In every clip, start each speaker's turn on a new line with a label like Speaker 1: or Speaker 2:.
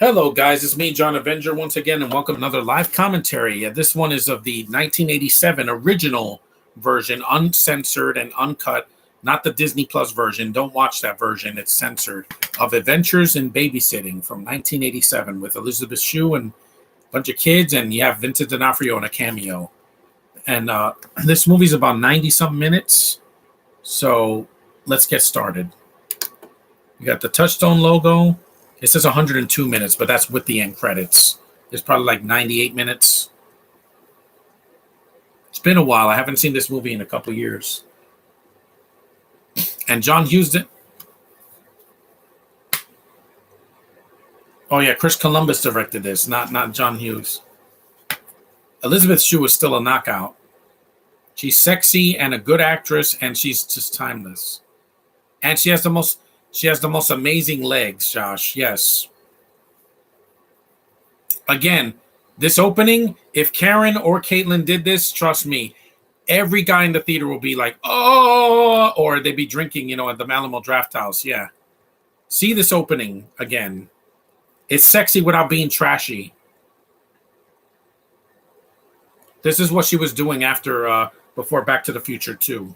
Speaker 1: Hello, guys. It's me, John Avenger, once again, and welcome to another live commentary. This one is of the 1987 original version, uncensored and uncut, not the Disney Plus version. Don't watch that version. It's censored. Of Adventures in Babysitting from 1987 with Elizabeth Shue and a bunch of kids, and you have Vincent D'Onofrio in a cameo. And this movie's about 90-something minutes, so let's get started. You got the Touchstone logo. It says 102 minutes, but that's with the end credits. It's probably like 98 minutes. It's been a while. I haven't seen this movie in a couple years. And John Hughes did. Oh yeah, Chris Columbus directed this, not John Hughes. Elizabeth Shue is still a knockout. She's sexy and a good actress, and she's just timeless. And she has the most amazing legs, Josh. Yes. Again, this opening, if Karen or Caitlin did this, trust me, every guy in the theater will be like, oh, or they'd be drinking, at the Malamo Draft House. Yeah. See this opening again. It's sexy without being trashy. This is what she was doing before Back to the Future 2.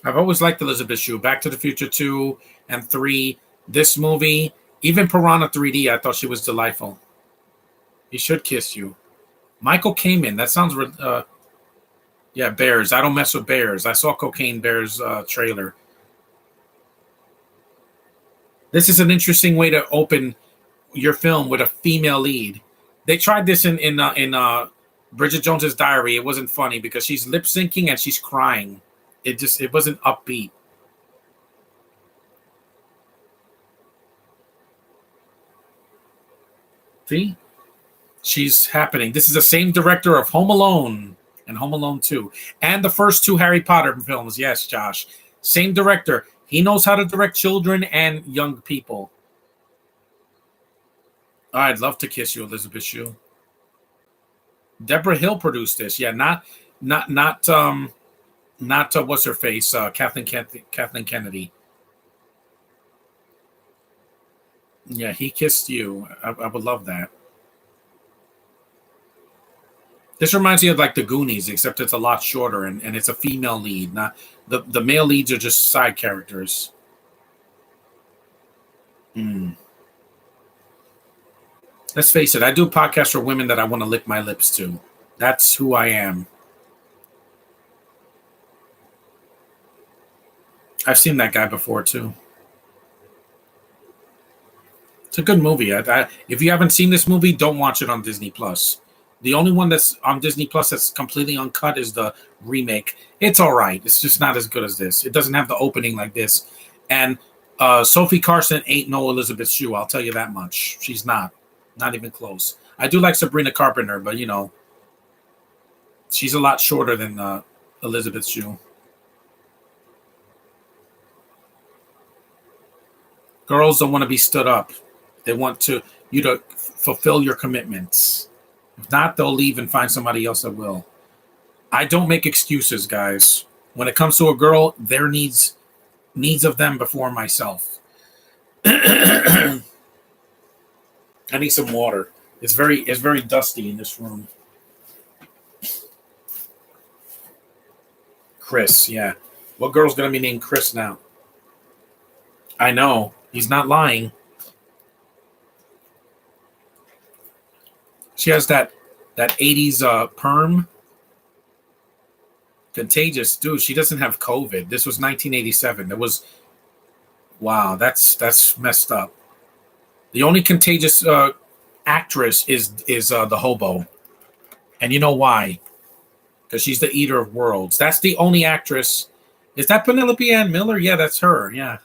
Speaker 1: I've always liked Elizabeth Shue. Back to the Future 2 and 3. This movie, even Piranha 3D, I thought she was delightful. He Should Kiss You. Michael Kamen. That sounds... yeah, bears. I don't mess with bears. I saw Cocaine Bears trailer. This is an interesting way to open your film with a female lead. They tried this in Bridget Jones's Diary. It wasn't funny because she's lip syncing and she's crying. It wasn't upbeat. See? She's happening. This is the same director of Home Alone and Home Alone 2. And the first 2 Harry Potter films. Yes, Josh. Same director. He knows how to direct children and young people. I'd love to kiss you, Elizabeth Shue. Deborah Hill produced this. Yeah, not what's her face, Kathleen Kennedy. Yeah, He Kissed You. I would love that. This reminds me of like the Goonies, except it's a lot shorter and it's a female lead. Not the male leads are just side characters. Let's face it, I do podcasts for women that I want to lick my lips to. That's who I am. I've seen that guy before, too. It's a good movie. If you haven't seen this movie, don't watch it on Disney Plus. The only one that's on Disney Plus that's completely uncut is the remake. It's all right. It's just not as good as this. It doesn't have the opening like this. And Sophie Carson ain't no Elizabeth Shue. I'll tell you that much. She's not. Not even close. I do like Sabrina Carpenter, but, she's a lot shorter than Elizabeth Shue. Girls don't want to be stood up. They want you to fulfill your commitments. If not, they'll leave and find somebody else that will. I don't make excuses, guys. When it comes to a girl, their needs of them before myself. I need some water. It's very dusty in this room. Chris, yeah. What girl's gonna be named Chris now? I know. He's not lying. She has that 80s perm. Contagious. Dude, she doesn't have COVID. This was 1987. Wow, that's messed up. The only contagious actress is the hobo. And you know why? Because she's the eater of worlds. That's the only actress. Is that Penelope Ann Miller? Yeah, that's her. Yeah.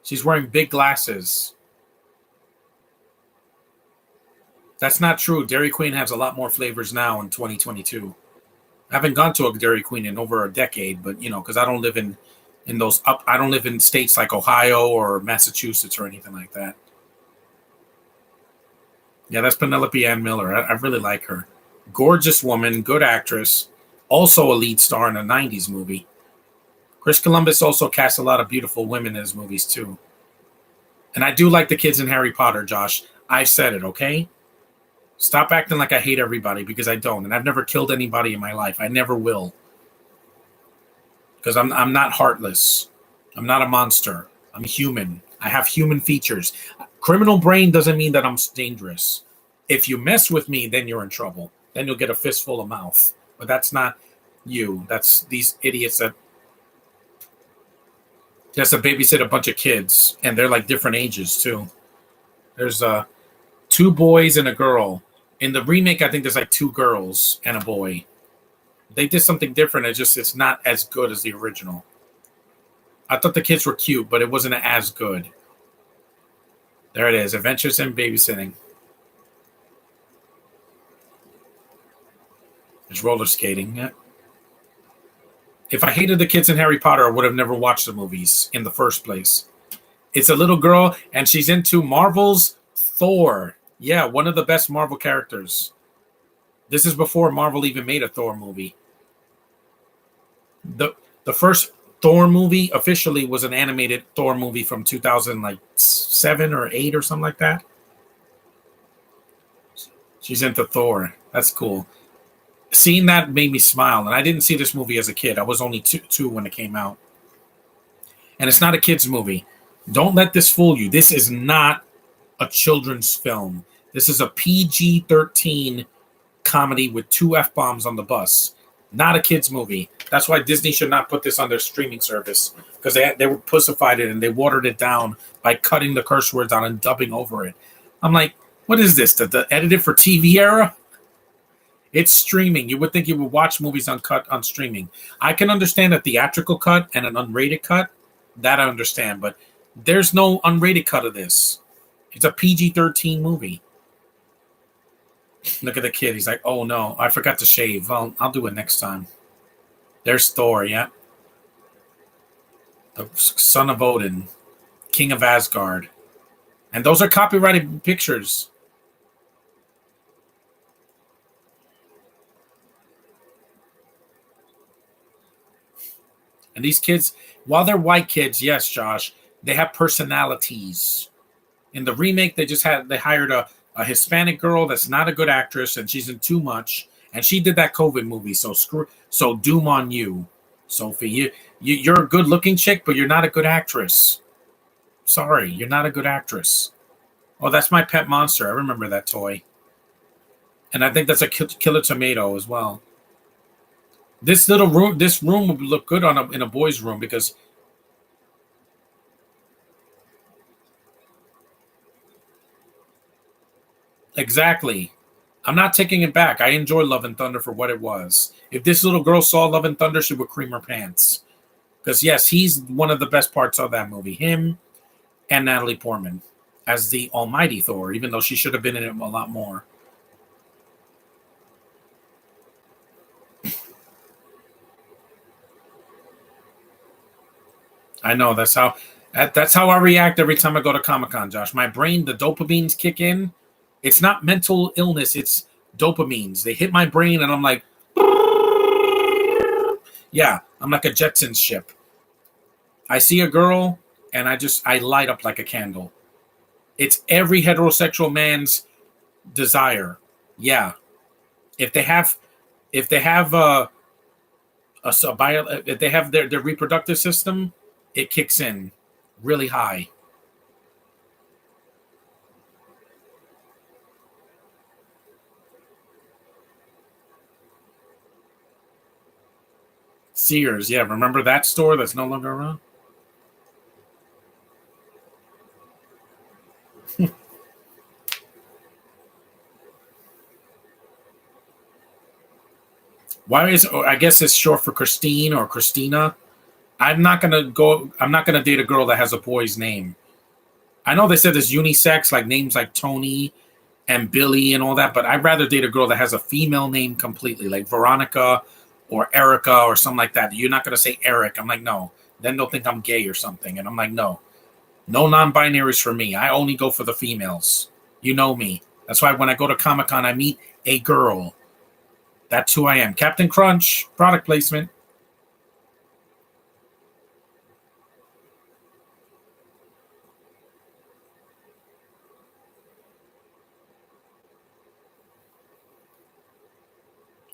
Speaker 1: She's wearing big glasses. That's not true. Dairy Queen has a lot more flavors now in 2022. I haven't gone to a Dairy Queen in over a decade, but because I don't live I don't live in states like Ohio or Massachusetts or anything like that. Yeah, that's Penelope Ann Miller. I really like her. Gorgeous woman, good actress, also a lead star in a 90s movie. Chris Columbus also cast a lot of beautiful women in his movies too. And I do like the kids in Harry Potter, Josh. I said it, okay? Stop acting like I hate everybody, because I don't. And I've never killed anybody in my life. I never will. Because I'm not heartless. I'm not a monster. I'm human. I have human features. Criminal brain doesn't mean that I'm dangerous. If you mess with me, then you're in trouble. Then you'll get a fistful of mouth. But that's not you. That's these idiots that just to babysit a bunch of kids. And they're like different ages, too. There's two boys and a girl. In the remake, I think there's like two girls and a boy. They did something different. It's not as good as the original. I thought the kids were cute, but it wasn't as good. There it is. Adventures in Babysitting. There's roller skating. Yeah. If I hated the kids in Harry Potter, I would have never watched the movies in the first place. It's a little girl, and she's into Marvel's Thor. Yeah, one of the best Marvel characters. This is before Marvel even made a Thor movie. The first Thor movie officially was an animated Thor movie from 2007 or 8 or something like that. She's into Thor. That's cool. Seeing that made me smile, and I didn't see this movie as a kid. I was only two when it came out. And it's not a kid's movie. Don't let this fool you. This is not a children's film. This is a PG-13 comedy with 2 F-bombs on the bus. Not a kid's movie. That's why Disney should not put this on their streaming service, because they pussified it and they watered it down by cutting the curse words out and dubbing over it. I'm like, what is this? The edited for TV era? It's streaming. You would think you would watch movies uncut on streaming. I can understand a theatrical cut and an unrated cut. That I understand, but there's no unrated cut of this. It's a PG-13 movie. Look at the kid. He's like, oh no, I forgot to shave. Well, I'll do it next time. There's Thor, yeah. The son of Odin, king of Asgard. And those are copyrighted pictures. And these kids, while they're white kids, yes, Josh, they have personalities. In the remake, they hired a Hispanic girl that's not a good actress, and she's in too much. And she did that COVID movie, so doom on you, Sophie. You're a good-looking chick, but you're not a good actress. Sorry, you're not a good actress. Oh, that's my pet monster. I remember that toy. And I think that's a Killer Tomato as well. This room would look good in a boy's room, because exactly. I'm not taking it back. I enjoy Love and Thunder for what it was. If this little girl saw Love and Thunder, she would cream her pants. Because yes, he's one of the best parts of that movie. Him and Natalie Portman as the almighty Thor, even though she should have been in it a lot more. I know that's how I react every time I go to Comic-Con, Josh. My brain, the dopamines kick in. It's not mental illness, it's dopamines. They hit my brain and I'm like, yeah, I'm like a Jetsons ship. I see a girl and I light up like a candle. It's every heterosexual man's desire. Yeah. If they have if they have their reproductive system, it kicks in really high. Sears, yeah, remember that store that's no longer around? I guess it's short for Christine or Christina. I'm not gonna date a girl that has a boy's name. I know they said there's unisex, like names like Tony and Billy and all that, but I'd rather date a girl that has a female name completely, like Veronica or Erica or something like that. You're not gonna say Eric. I'm like, no. Then they'll think I'm gay or something. And I'm like, no. No non-binaries for me. I only go for the females. You know me. That's why when I go to Comic-Con, I meet a girl. That's who I am. Captain Crunch, product placement.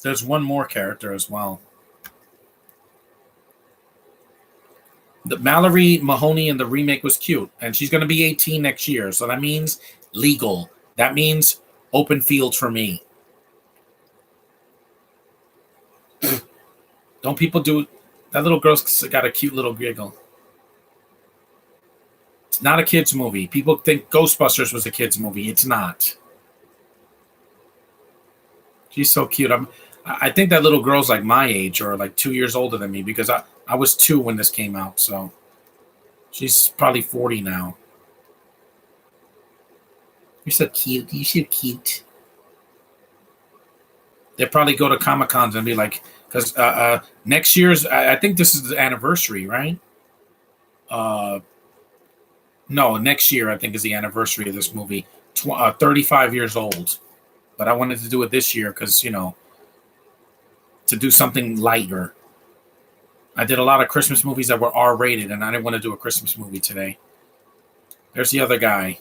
Speaker 1: There's one more character as well. The Mallory Mahoney in the remake was cute, and she's going to be 18 next year, so that means legal. That means open field for me. Don't people do? That little girl's got a cute little giggle. It's not a kids movie. People think Ghostbusters was a kids movie. It's not. She's so cute. I think that little girl's like my age or like 2 years older than me because I was 2 when this came out. So she's probably 40 now. You're so cute. You're so cute. They'll probably go to Comic Cons and be like, because next year's, I think this is the anniversary, right? No, next year I think is the anniversary of this movie. 35 years old. But I wanted to do it this year because, to do something lighter. I did a lot of Christmas movies that were R-rated, and I didn't want to do a Christmas movie today. There's the other guy.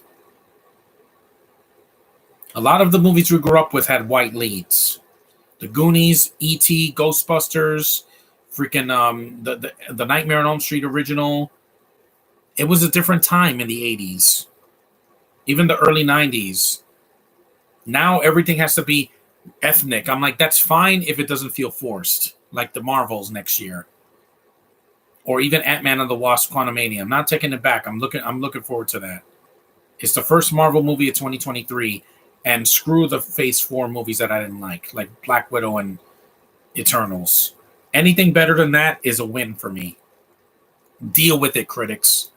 Speaker 1: A lot of the movies we grew up with had white leads. The Goonies, E.T., Ghostbusters, freaking the Nightmare on Elm Street original. It was a different time in the 80s. Even the early 90s. Now everything has to be ethnic. I'm like, that's fine if it doesn't feel forced. Like the Marvels next year. Or even Ant-Man and the Wasp: Quantumania. I'm not taking it back. I'm looking forward to that. It's the first Marvel movie of 2023. And screw the Phase 4 movies that I didn't like Black Widow and Eternals. Anything better than that is a win for me. Deal with it, critics.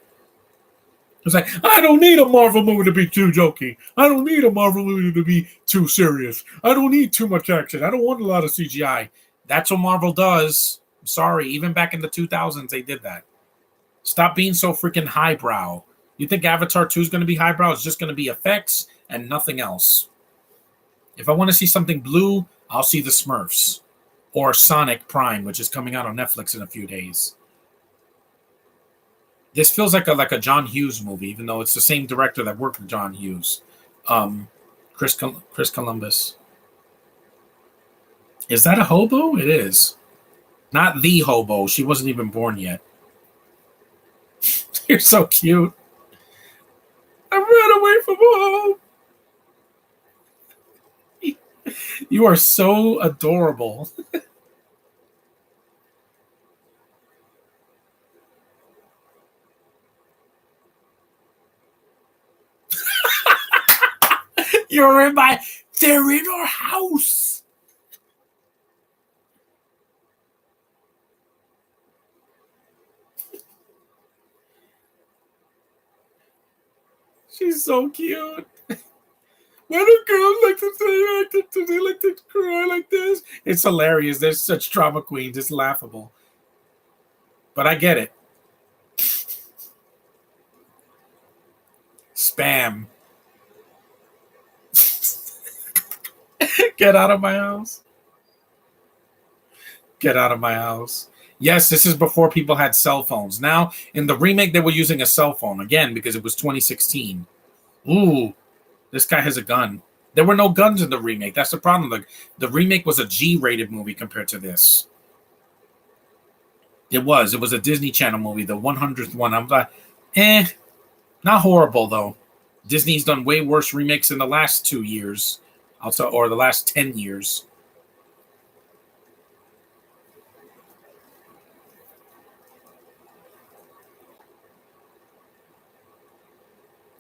Speaker 1: It's like, I don't need a Marvel movie to be too jokey. I don't need a Marvel movie to be too serious. I don't need too much action. I don't want a lot of CGI. That's what Marvel does. Sorry, even back in the 2000s, they did that. Stop being so freaking highbrow. You think Avatar 2 is going to be highbrow? It's just going to be effects and nothing else. If I want to see something blue, I'll see the Smurfs. Or Sonic Prime, which is coming out on Netflix in a few days. This feels like a John Hughes movie, even though it's the same director that worked with John Hughes. Chris Columbus. Is that a hobo? It is. Not the hobo. She wasn't even born yet. You're so cute. I ran away from home. You are so adorable. They're in our house. She's so cute. Why do girls like to say do they like to cry like this? It's hilarious. They're such drama queens. It's laughable. But I get it. Spam. Get out of my house. Get out of my house. Yes, this is before people had cell phones. Now, in the remake, they were using a cell phone again because it was 2016. Ooh, this guy has a gun. There were no guns in the remake. That's the problem. The remake was a G-rated movie compared to this. It was a Disney Channel movie, the 100th one. I'm like, not horrible though. Disney's done way worse remakes in the last 2 years, or the last 10 years.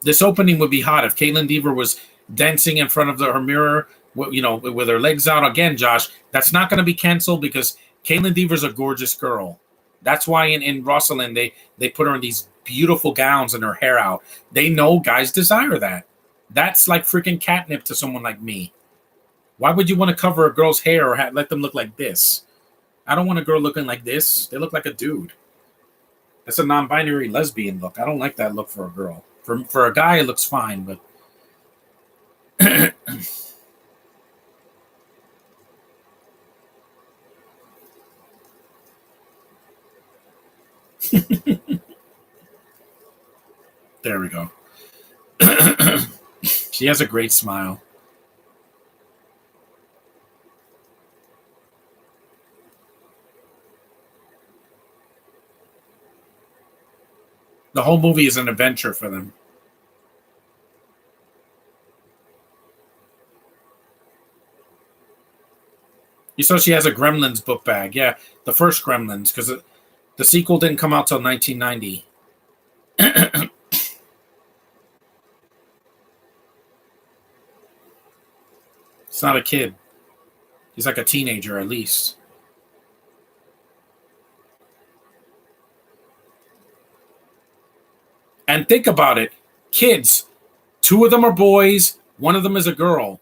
Speaker 1: This opening would be hot if Caitlin Deaver was dancing in front of her mirror, with her legs out. Again, Josh, that's not going to be canceled because Caitlin Deaver's a gorgeous girl. That's why in Rosalind, they put her in these beautiful gowns and her hair out. They know guys desire that. That's like freaking catnip to someone like me. Why would you want to cover a girl's hair or let them look like this? I don't want a girl looking like this. They look like a dude. That's a non-binary lesbian look. I don't like that look for a girl. For a guy, it looks fine, but there we go. She has a great smile. The whole movie is an adventure for them. You saw she has a Gremlins book bag. Yeah, the first Gremlins, because the sequel didn't come out till 1990. It's not a kid. He's like a teenager at least. And think about it, kids. Two of them are boys. One of them is a girl.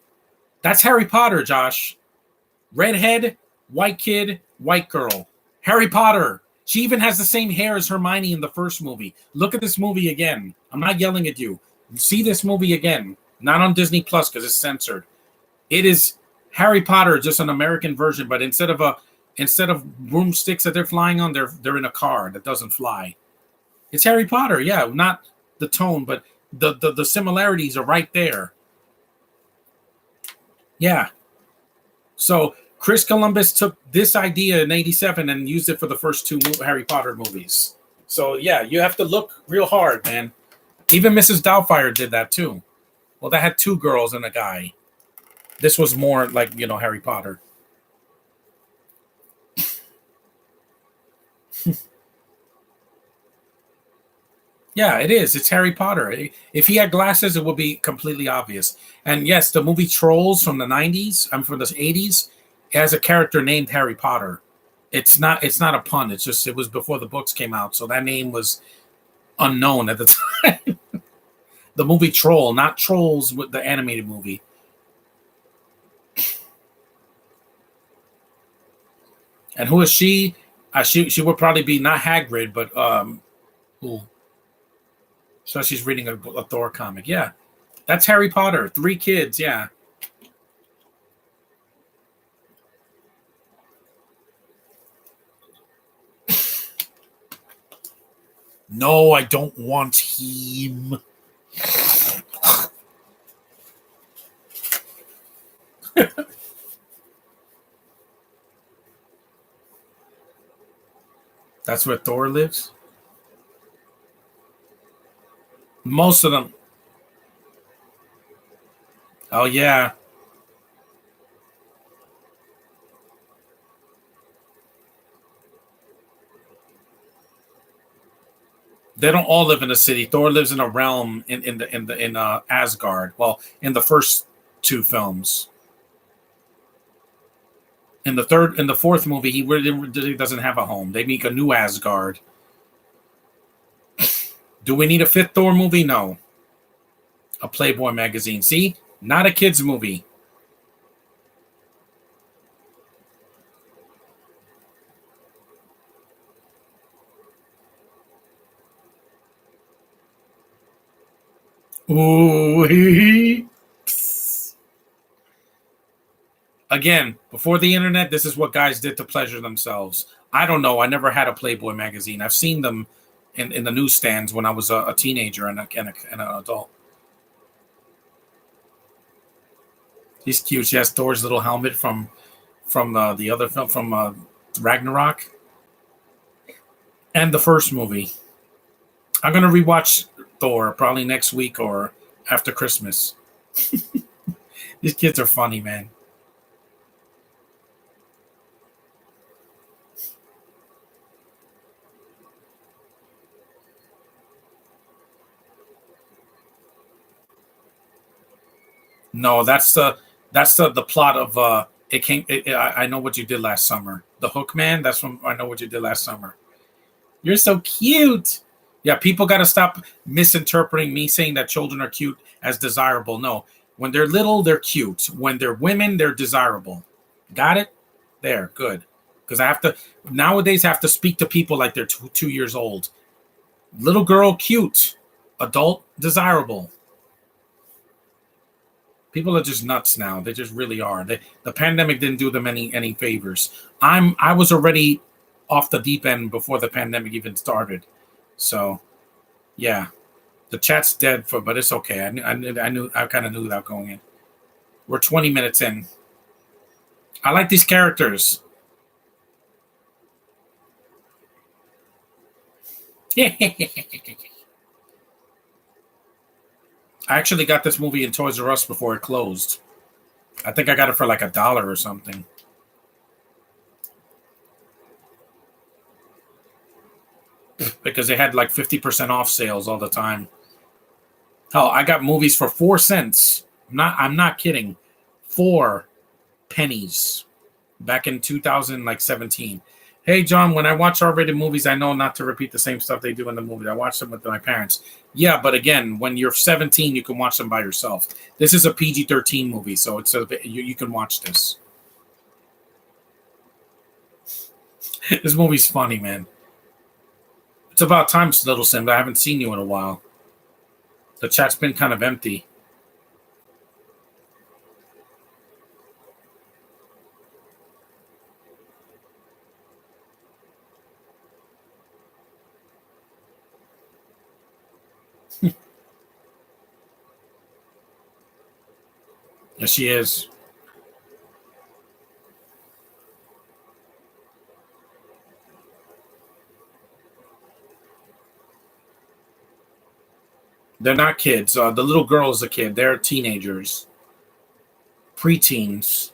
Speaker 1: That's Harry Potter, Josh. Redhead, white kid, white girl. Harry Potter. She even has the same hair as Hermione in the first movie. Look at this movie again. I'm not yelling at you. See this movie again. Not on Disney Plus because it's censored. It is Harry Potter, just an American version, but instead of broomsticks that they're flying on, they're in a car that doesn't fly. It's Harry Potter, yeah, not the tone, but the similarities are right there. Yeah. So Chris Columbus took this idea in '87 and used it for the first two Harry Potter movies. So yeah, you have to look real hard, man. Even Mrs. Doubtfire did that too. Well, that had two girls and a guy. This was more like, Harry Potter. Yeah, it is. It's Harry Potter. If he had glasses, it would be completely obvious. And yes, the movie Trolls from the '90s, from the '80s, has a character named Harry Potter. It's not a pun. It's just it was before the books came out, so that name was unknown at the time. The movie Troll, not Trolls with the animated movie. And who is she? She would probably be not Hagrid, but who? So she's reading a Thor comic. Yeah, that's Harry Potter. 3 kids. Yeah. No, I don't want him. That's where Thor lives. Most of them. Oh yeah. They don't all live in a city. Thor lives in a realm in Asgard. Well, in the first 2 films. In the fourth movie, he really doesn't have a home. They make a new Asgard. Do we need a 5th Thor movie? No. A Playboy magazine. See? Not a kids movie. Ooh. Again, before the internet, this is what guys did to pleasure themselves. I don't know. I never had a Playboy magazine. I've seen them in the newsstands when I was a teenager and an adult. He's cute. She has Thor's little helmet from the other film from Ragnarok and the first movie. I'm gonna rewatch Thor probably next week or after Christmas. These kids are funny, man. No, that's the plot of it came. I know what you did last summer. The Hook Man. That's from I know what you did last summer. You're so cute. Yeah, people got to stop misinterpreting me saying that children are cute as desirable. No, when they're little, they're cute. When they're women, they're desirable. Got it? There, good. Because I have to nowadays I have to speak to people like they're 2 years old. Little girl, cute. Adult, desirable. People are just nuts now. They just really are. The pandemic didn't do them any favors. I was already off the deep end before the pandemic even started. So yeah, the chat's dead but it's okay. I kind of knew without going in. We're 20 minutes in. I like these characters. I actually got this movie in Toys R Us before it closed. I think I got it for like $1 or something because they had like 50% off sales all the time. Hell, I got movies for 4 cents. I'm not kidding. 4 pennies back in 2017. Hey John, when I watch R-rated movies, I know not to repeat the same stuff they do in the movie. I watch them with my parents. Yeah, but again, when you're 17, you can watch them by yourself. This is a PG-13 movie, so you can watch this. This movie's funny, man. It's about time, Little Sim. I haven't seen you in a while. The chat's been kind of empty. Yes, she is. They're not kids. The little girl is a kid. They're teenagers, preteens.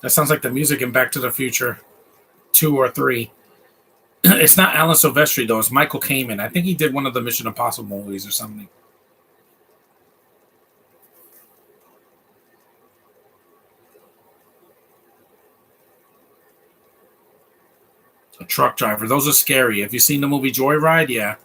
Speaker 1: That sounds like the music in Back to the Future 2 or 3. It's not Alan Silvestri though. It's Michael Kamen. I think he did one of the Mission Impossible movies or something. A truck driver. Those are scary. Have you seen the movie Joyride? Yeah.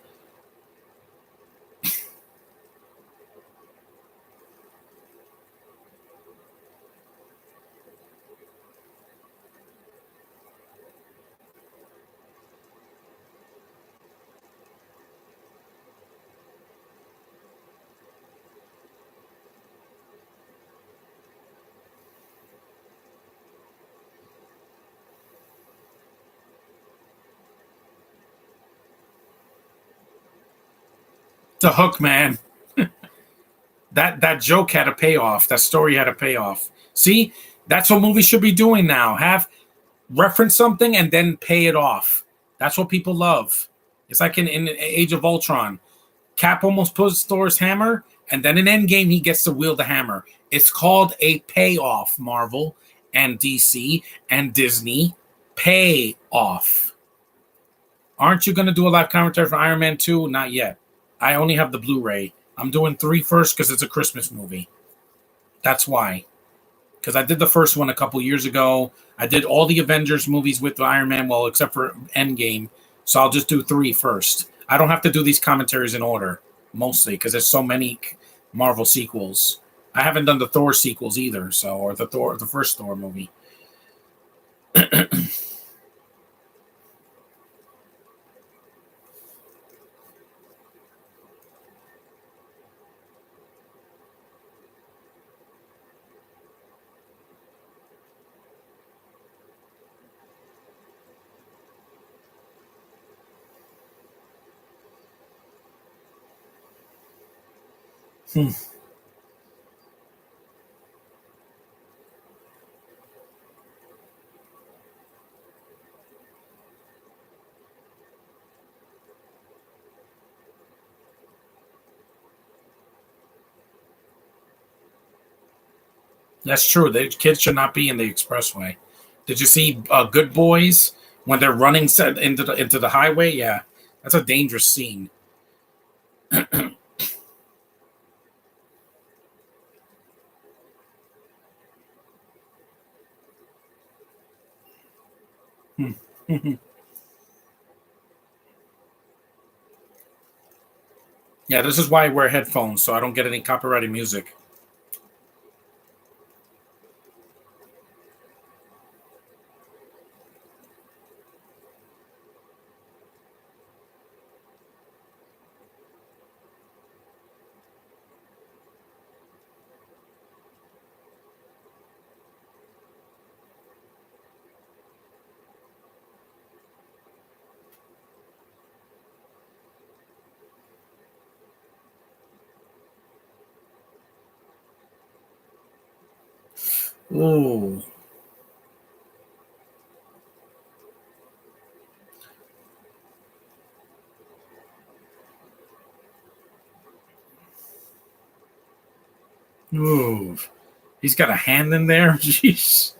Speaker 1: The Hook, man. That joke had a payoff. That story had a payoff. See, that's what movies should be doing now. Have reference something and then pay it off. That's what people love. It's like in Age of Ultron. Cap almost pulls Thor's hammer, and then in Endgame he gets to wield the hammer. It's called a payoff. Marvel and DC and Disney pay off. Aren't you going to do a live commentary for Iron Man 2? Not yet. I only have the Blu-ray. I'm doing 3 first because it's a Christmas movie. That's why. Because I did the first one a couple years ago. I did all the Avengers movies with Iron Man, well, except for Endgame. So I'll just do 3 first. I don't have to do these commentaries in order, mostly, because there's so many Marvel sequels. I haven't done the Thor sequels either, or the first Thor movie. Hmm. That's true. The kids should not be in the expressway. Did you see Good Boys when they're running into the highway? Yeah, that's a dangerous scene. Hmm. Yeah, this is why I wear headphones so I don't get any copyrighted music. Ooh. Ooh, he's got a hand in there. Jeez.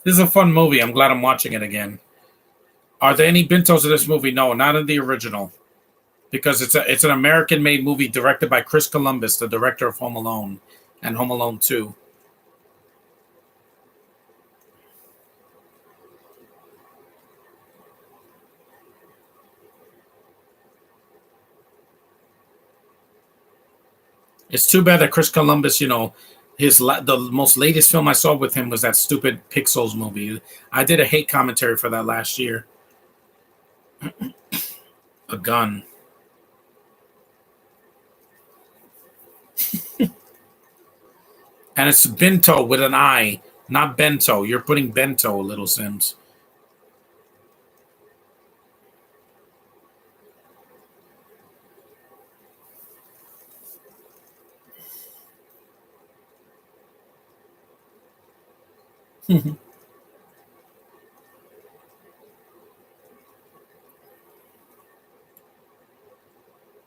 Speaker 1: This is a fun movie. I'm glad I'm watching it again. Are there any Bintos in this movie? No, not in the original, because it's an American made movie directed by Chris Columbus, the director of Home Alone and Home Alone 2. It's too bad that Chris Columbus, the most latest film I saw with him was that stupid Pixels movie. I did a hate commentary for that last year. A gun. And it's Bento with an I, not Bento. You're putting Bento, Little Sims.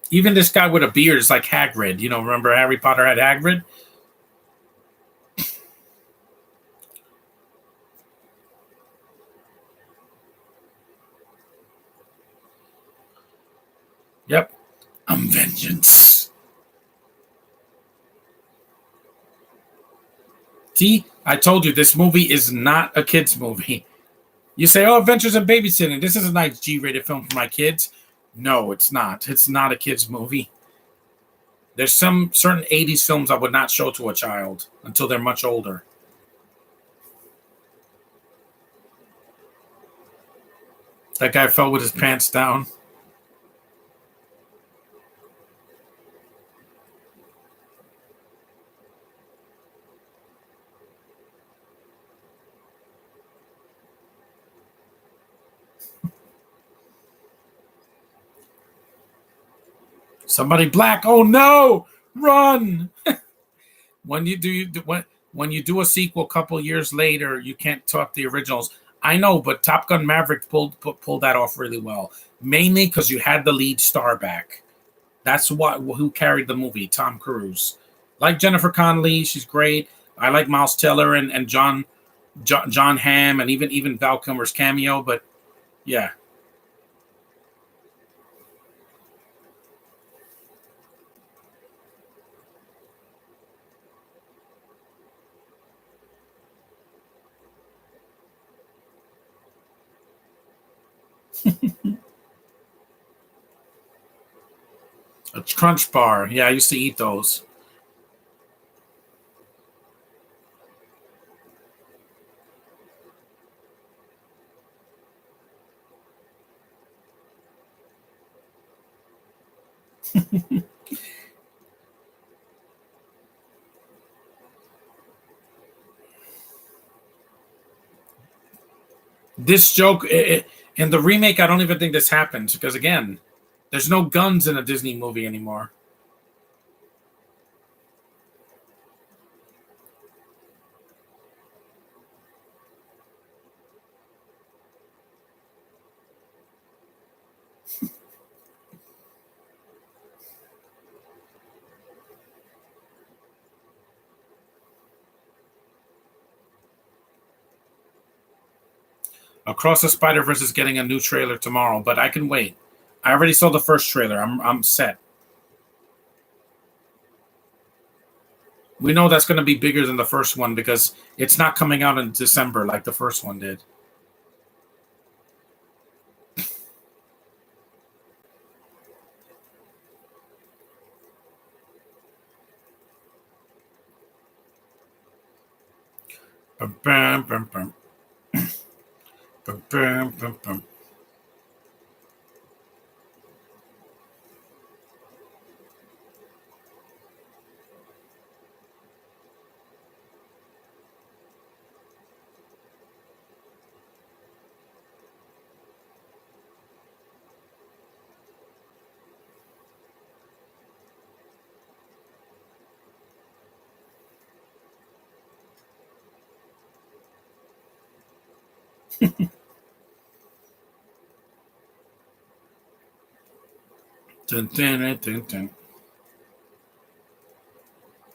Speaker 1: Even this guy with a beard is like Hagrid. Remember Harry Potter had Hagrid? Yep. I'm vengeance. See, I told you this movie is not a kids movie. You say, "Oh, Adventures in Babysitting. This is a nice G-rated film for my kids." No, it's not. It's not a kids movie. There's some certain '80s films I would not show to a child until they're much older. That guy fell with his pants down. Somebody black. Oh no! Run! When you do when you do a sequel a couple years later, you can't talk the originals. I know, but Top Gun Maverick pulled that off really well, mainly because you had the lead star back. That's what who carried the movie, Tom Cruise. Like Jennifer Connelly, she's great. I like Miles Teller and John Hamm and even Val Kilmer's cameo. But yeah, a Crunch Bar. Yeah, I used to eat those. This joke in the remake, I don't even think this happens because again, there's no guns in a Disney movie anymore. Across the Spider Verse is getting a new trailer tomorrow, but I can wait. I already saw the first trailer. I'm set. We know that's going to be bigger than the first one because it's not coming out in December like the first one did. Bum, bum, bum, bum. Bum, bum, bum, bum. Dun, dun, dun, dun, dun.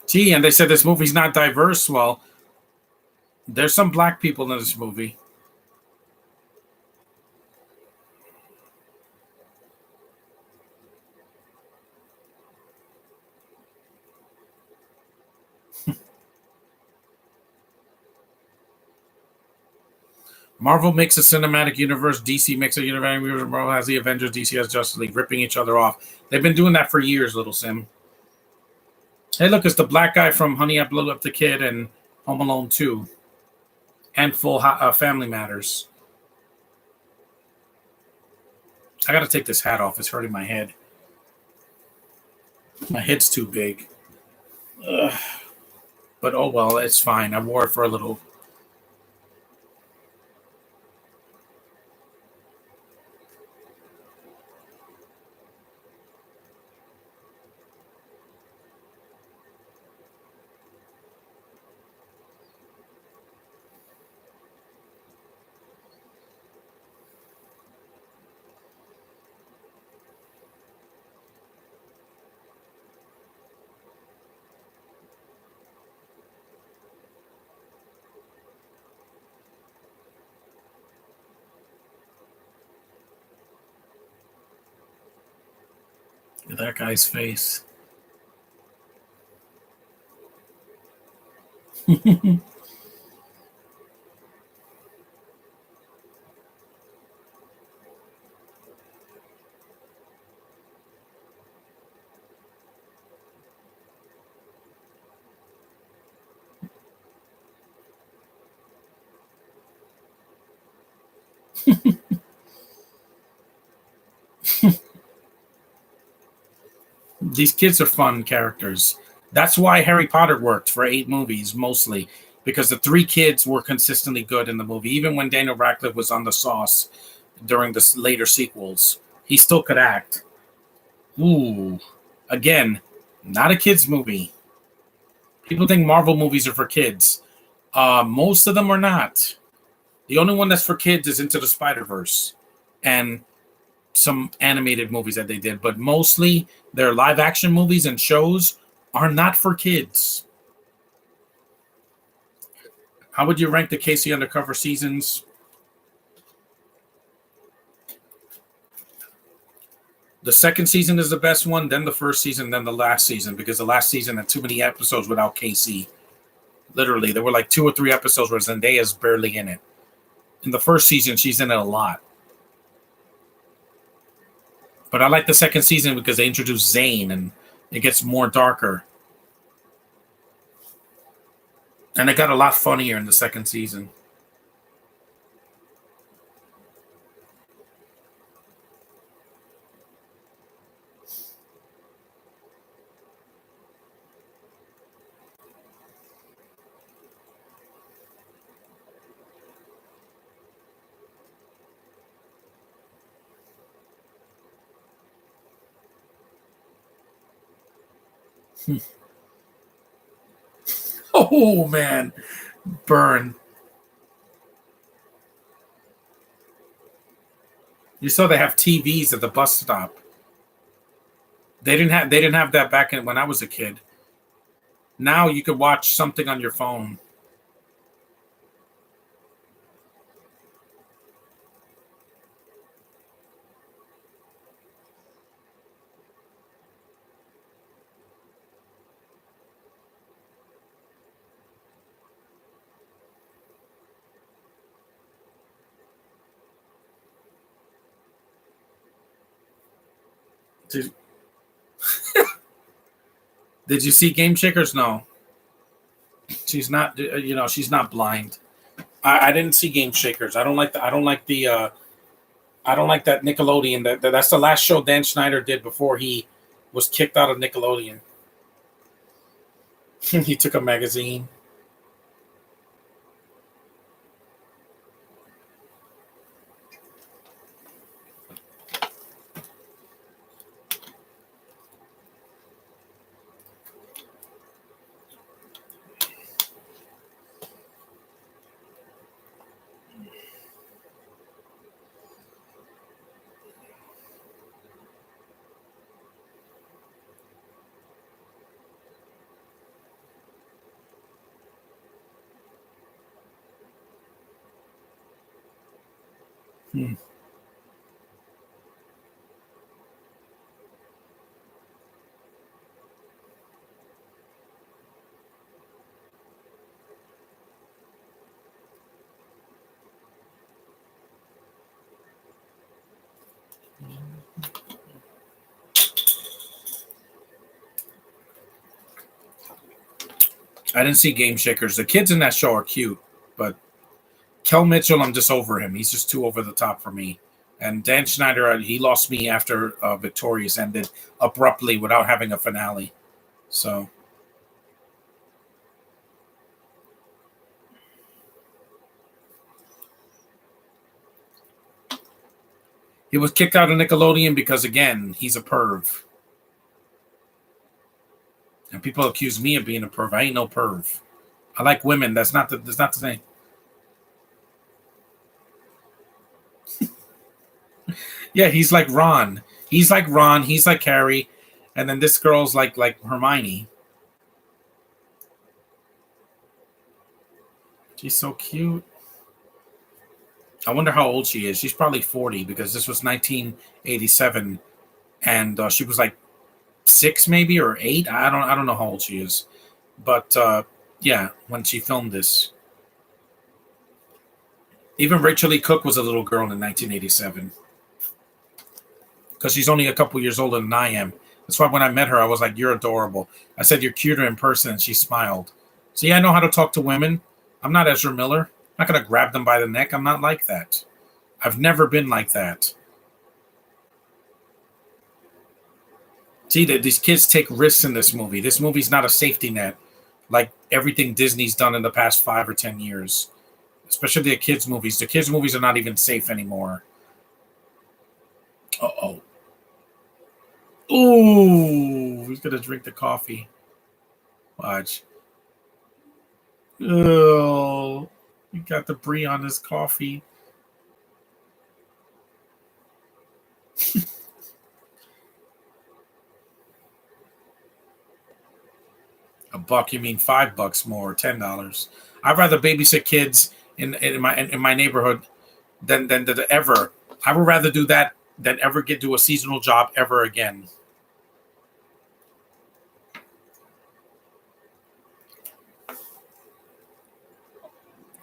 Speaker 1: Gee, and they said this movie's not diverse. Well, there's some black people in this movie. Marvel makes a cinematic universe. DC makes a cinematic universe. Marvel has the Avengers. DC has Justice League, ripping each other off. They've been doing that for years, Little Sim. Hey, look, it's the black guy from Honey, I Blew Up the Kid and Home Alone 2 and Family Matters. I got to take this hat off. It's hurting my head. My head's too big. Ugh. But oh well, it's fine. I wore it for a little. Look at that guy's face. These kids are fun characters. That's why Harry Potter worked for 8 movies mostly, because the 3 kids were consistently good in the movie. Even when Daniel Radcliffe was on the sauce during the later sequels, he still could act. Ooh, again, not a kids movie. People think Marvel movies are for kids. Most of them are not. The only one that's for kids is Into the Spider Verse, and some animated movies that they did, but mostly their live action movies and shows are not for kids. How would you rank the Casey Undercover seasons? The second season is the best one, then the first season, then the last season, because the last season had too many episodes without Casey. Literally, there were like 2 or 3 episodes where Zendaya's barely in it. In the first season, she's in it a lot. But I like the second season because they introduce Zane and it gets more darker. And it got a lot funnier in the second season. Oh man, burn. You saw they have TVs at the bus stop. They didn't have that back in when I was a kid. Now you could watch something on your phone. Did, did you see Game Shakers? No, she's not. She's not blind. I didn't see Game Shakers. I don't like the. I don't like the. I don't like that Nickelodeon. That's the last show Dan Schneider did before he was kicked out of Nickelodeon. He took a magazine. Hmm. I didn't see Game Shakers. The kids in that show are cute, but Kel Mitchell, I'm just over him. He's just too over the top for me. And Dan Schneider, he lost me after Victorious ended abruptly without having a finale. So he was kicked out of Nickelodeon because, again, he's a perv. And people accuse me of being a perv. I ain't no perv. I like women. That's not the thing. Yeah, he's like Ron. He's like Ron. He's like Harry. And then this girl's like Hermione. She's so cute. I wonder how old she is. She's probably 40 because this was 1987, and she was like 6 maybe or 8. I don't know how old she is, but yeah, when she filmed this, even Rachel Lee Cook was a little girl in 1987 because she's only a couple years older than I am. That's why when I met her, I was like, "You're adorable." I said, "You're cuter in person," and she smiled. See, I know how to talk to women. I'm not Ezra Miller. I'm not gonna grab them by the neck. I'm not like that. I've never been like that. See that these kids take risks in this movie. This movie's not a safety net like everything Disney's done in the past 5 or 10 years, especially the kids' movies. The kids' movies are not even safe anymore. Uh oh. Ooh, he's gonna drink the coffee. Watch. Oh, he got the brie on his coffee. A buck? You mean $5 more, $10? I'd rather babysit kids in my neighborhood than ever. I would rather do that than ever get to a seasonal job ever again.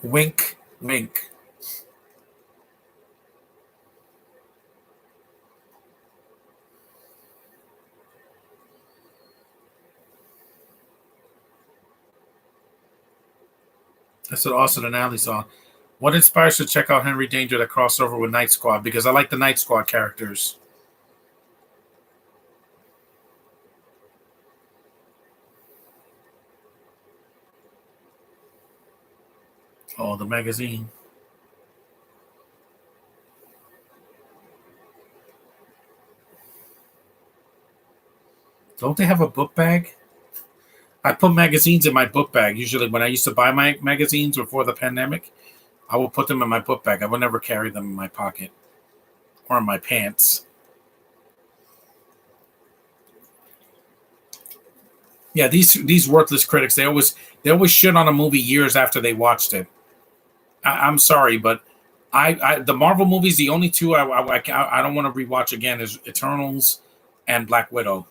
Speaker 1: Wink, wink. That's what Austin and Alley saw. What inspires you to check out Henry Danger that crossover with Night Squad? Because I like the Night Squad characters. Oh, the magazine. Don't they have a book bag? I put magazines in my book bag. Usually, when I used to buy my magazines before the pandemic, I would put them in my book bag. I would never carry them in my pocket or in my pants. Yeah, these worthless critics. They always shit on a movie years after they watched it. I'm sorry, but the Marvel movies, the only two I don't want to rewatch again is Eternals and Black Widow.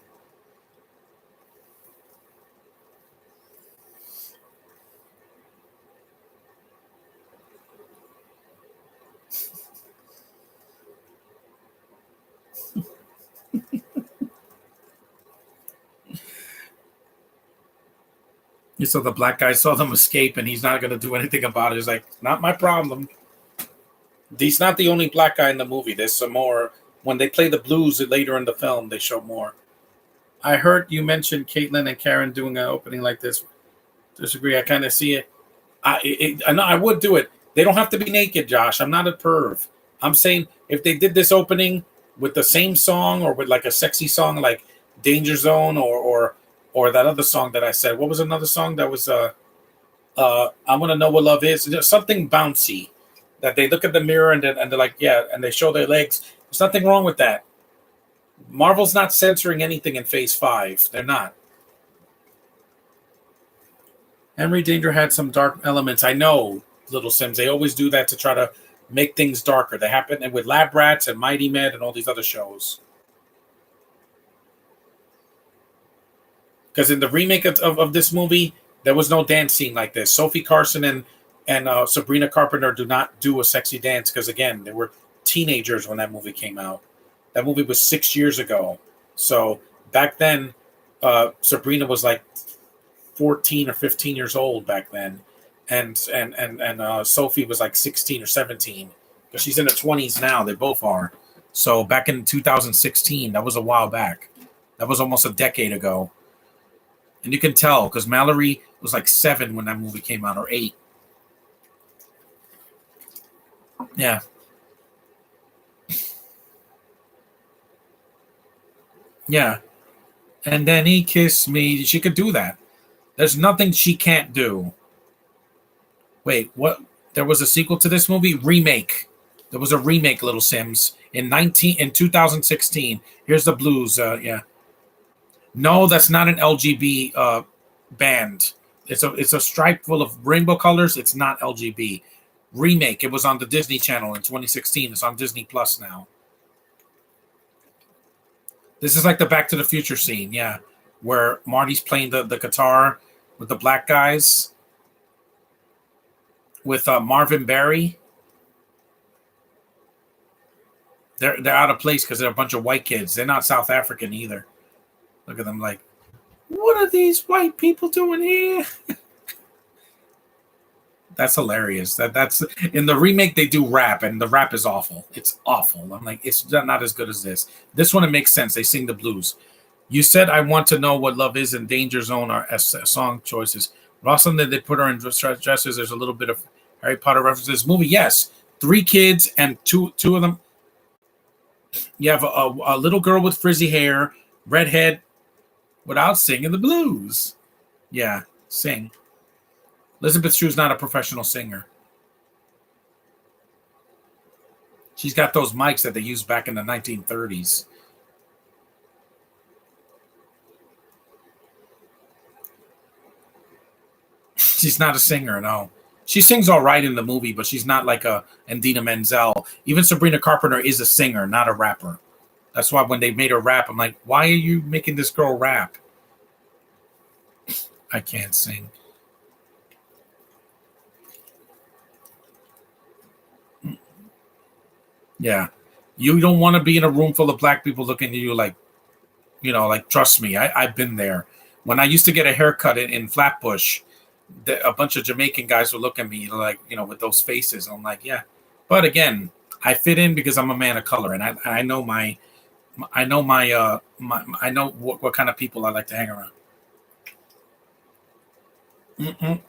Speaker 1: So the black guy saw them escape, and he's not going to do anything about it. He's like, not my problem. He's not the only black guy in the movie. There's some more. When they play the blues later in the film, they show more. I heard you mention Caitlin and Karen doing an opening like this. Disagree. I kind of see it. I know I would do it. They don't have to be naked, Josh. I'm not a perv. I'm saying if they did this opening with the same song or with like a sexy song like Danger Zone or that other song that I said. What was another song that was I want to know what love is. There's something bouncy that they look at the mirror and they're like, yeah, and they show their legs. There's nothing wrong with that. Marvel's not censoring anything in Phase 5. They're not. Henry Danger had some dark elements. I know, Little Sims. They always do that to try to make things darker. They happen with Lab Rats and Mighty Med and all these other shows. Because in the remake of this movie, there was no dance scene like this. Sophie Carson and Sabrina Carpenter do not do a sexy dance because, again, they were teenagers when that movie came out. That movie was 6 years ago. So back then, Sabrina was like 14 or 15 years old back then. And Sophie was like 16 or 17. Because she's in her 20s now. They both are. So back in 2016, that was a while back. That was almost a decade ago. And you can tell because Mallory was like 7 when that movie came out, or 8. Yeah. Yeah. And then he kissed me. She could do that. There's nothing she can't do. Wait, what? There was a sequel to this movie? Remake. There was a remake, Little Sims, in 2016. Here's the blues. Yeah. No, that's not an LGB band. It's a stripe full of rainbow colors. It's not LGB. Remake. It was on the Disney Channel in 2016. It's on Disney Plus now. This is like the Back to the Future scene, yeah, where Marty's playing the guitar with the black guys with Marvin Berry. They're out of place because they're a bunch of white kids. They're not South African either. Look at them like, what are these white people doing here? That's hilarious. That's in the remake they do rap, and the rap is awful. It's awful. I'm like, it's not as good as this. This one it makes sense. They sing the blues. You said I want to know what love is, and Danger Zone are as song choices. Awesome that they put her in dresses. There's a little bit of Harry Potter references. Movie, yes. 3 kids and two of them. You have a little girl with frizzy hair, redhead, without singing the blues. Yeah, sing. Elizabeth Shue's not a professional singer. She's got those mics that they used back in the 1930s. She's not a singer, no. She sings all right in the movie, but she's not like a Idina Menzel. Even Sabrina Carpenter is a singer, not a rapper. That's why when they made her rap, I'm like, why are you making this girl rap? I can't sing. Yeah. You don't want to be in a room full of black people looking at you like, like, trust me, I've been there. When I used to get a haircut in Flatbush, a bunch of Jamaican guys would look at me like, with those faces. I'm like, yeah. But again, I fit in because I'm a man of color, and I know I know what kind of people I like to hang around. Mm-mm.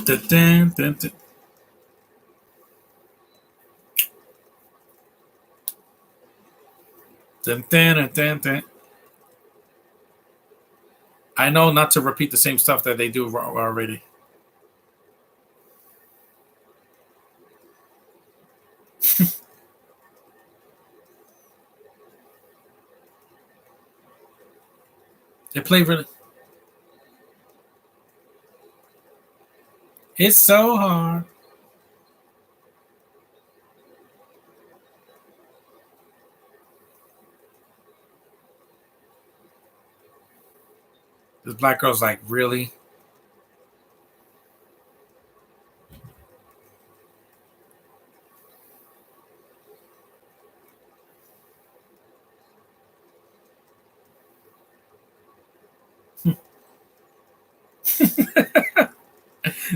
Speaker 1: Dun, dun, dun. Dun, dun, dun, dun. I know not to repeat the same stuff that they do already. They play really. It's so hard. This black girl's like, really?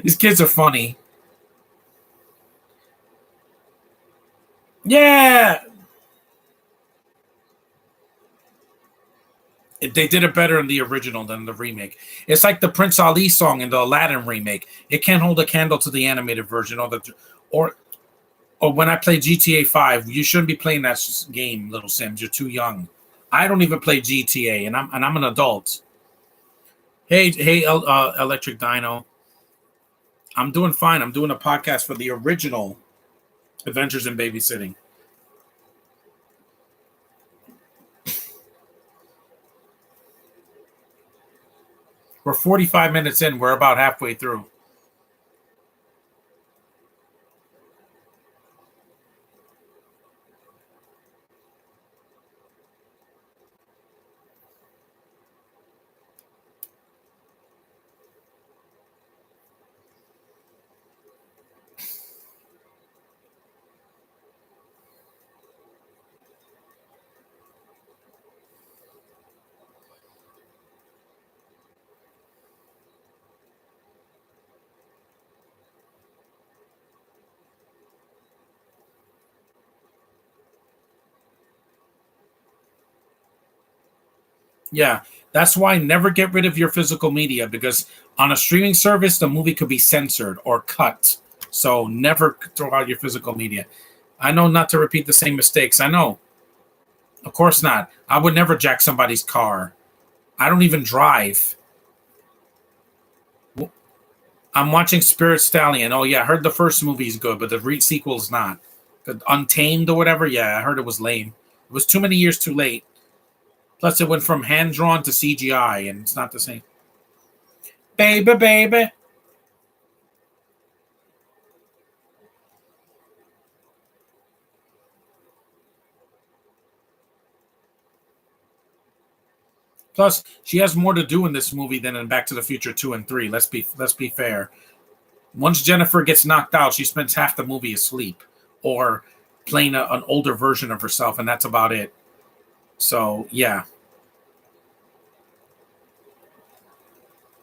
Speaker 1: These kids are funny. Yeah. They did it better in the original than the remake. It's like the Prince Ali song in the Aladdin remake. It can't hold a candle to the animated version, or when I play GTA 5. You shouldn't be playing that game, Little Sims. You're too young. I don't even play GTA, and I'm an adult. Hey, Electric Dino. I'm doing fine. I'm doing a podcast for the original Adventures in Babysitting. We're 45 minutes in. We're about halfway through. Yeah, that's why never get rid of your physical media, because on a streaming service, the movie could be censored or cut. So never throw out your physical media. I know not to repeat the same mistakes. I know. Of course not. I would never jack somebody's car. I don't even drive. I'm watching Spirit Stallion. Oh yeah, I heard the first movie is good, but the sequel is not. The Untamed or whatever. Yeah, I heard it was lame. It was too many years too late. Plus, it went from hand drawn to CGI, and it's not the same. Baby, baby. Plus, she has more to do in this movie than in Back to the Future 2 and 3. Let's be fair. Once Jennifer gets knocked out, she spends half the movie asleep or playing an older version of herself, and that's about it. So yeah,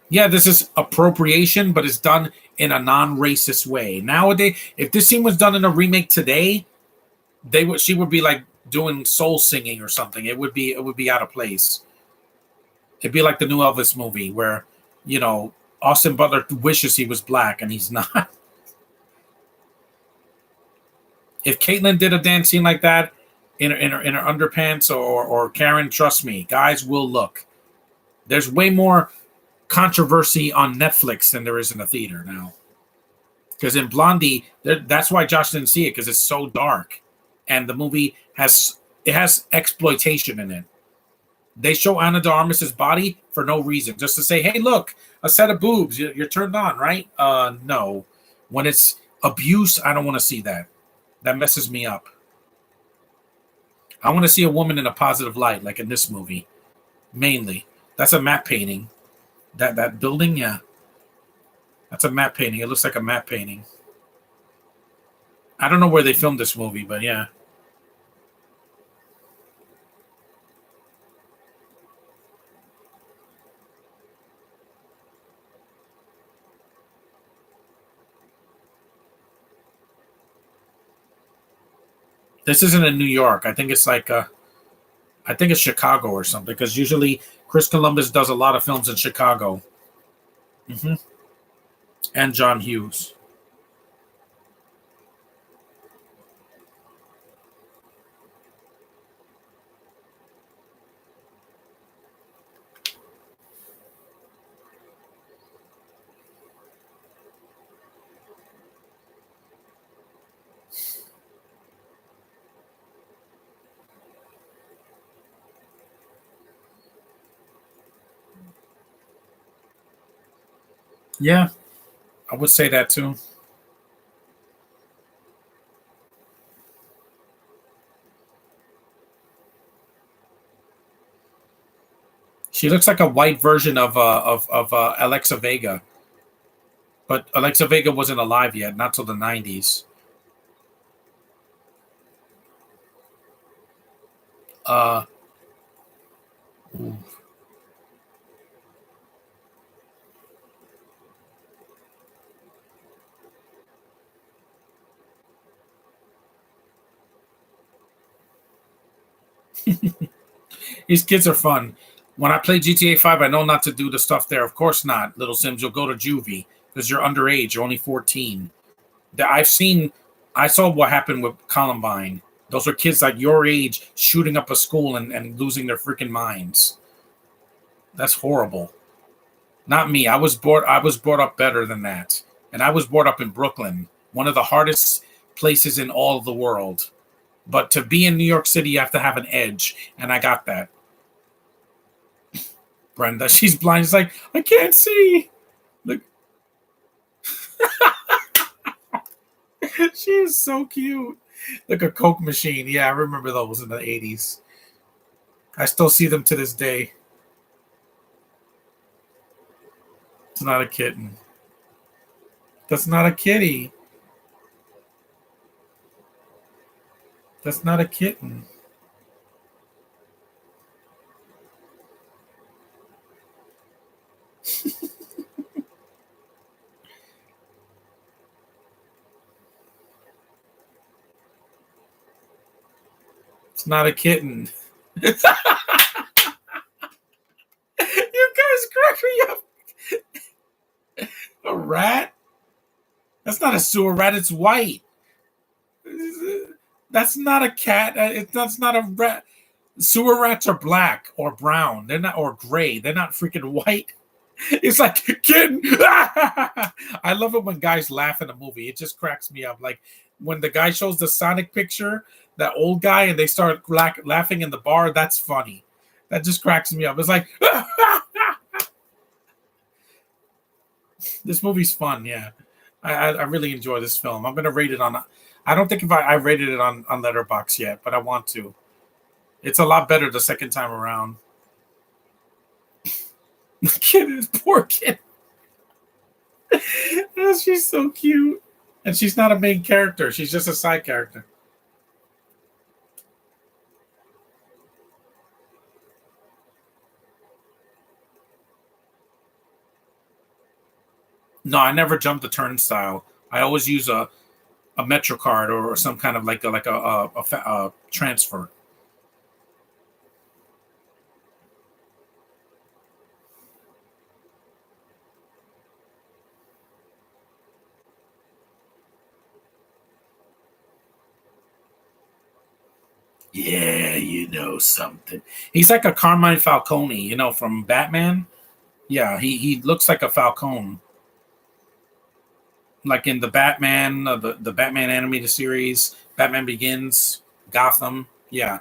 Speaker 1: yeah, this is appropriation, but it's done in a non-racist way. Nowadays, if this scene was done in a remake today, she would be like doing soul singing or something. It would be out of place. It'd be like the new Elvis movie where, you know, Austin Butler wishes he was black and he's not. If Caitlyn did a dance scene like that in her underpants, or Karen, trust me, guys will look. There's way more controversy on Netflix than there is in the theater now. Because in Blondie, that's why Josh didn't see it, because it's so dark, and the movie has exploitation in it. They show Anna de Armas's body for no reason, just to say, "Hey, look, a set of boobs. You're turned on, right?" No. When it's abuse, I don't want to see that. That messes me up. I want to see a woman in a positive light, like in this movie. Mainly, that's a matte painting. That building, yeah, that's a matte painting. It looks like a matte painting. I don't know where they filmed this movie, but yeah, this isn't in New York. I think it's like I think it's Chicago or something. Because usually Chris Columbus does a lot of films in Chicago. Hmm. And John Hughes. Yeah, I would say that too. She looks like a white version of Alexa Vega, but Alexa Vega wasn't alive yet, not till the '90s. Uh, these kids are fun. When I play GTA 5, I know not to do the stuff there. Of course not, little Sims. You'll go to juvie because you're underage. You're only 14. I've seen, I saw what happened with Columbine. Those are kids like your age shooting up a school and losing their freaking minds. That's horrible. Not me. I was brought up better than that. And I was brought up in Brooklyn, one of the hardest places in all of the world. But to be in New York City, you have to have an edge. And I got that. Brenda, she's blind. She's like, I can't see. Look, she is so cute. Like a Coke machine. Yeah, I remember those in the 80s. I still see them to this day. It's not a kitten. That's not a kitty. That's not a kitten. It's not a kitten. That's not a sewer rat. It's white. That's not a cat. That's not a rat. Sewer rats are black or brown. They're not, or gray. They're not freaking white. It's like kid. I love it when guys laugh in a movie. It just cracks me up. Like when the guy shows the Sonic picture, that old guy, and they start laughing in the bar. That's funny. That just cracks me up. It's like this movie's fun. Yeah, I really enjoy this film. I'm gonna rate it on. I don't think if I rated it on Letterboxd yet, but I want to. It's a lot better the second time around. The kid is poor kid. Oh, she's so cute. And she's not a main character. She's just a side character. No, I never jump the turnstile. I always use a Metro card or some kind of a transfer. Yeah, you know something. He's like a Carmine Falcone, from Batman. Yeah, he looks like a Falcone, like in the Batman, the Batman animated series, Batman Begins, Gotham. Yeah.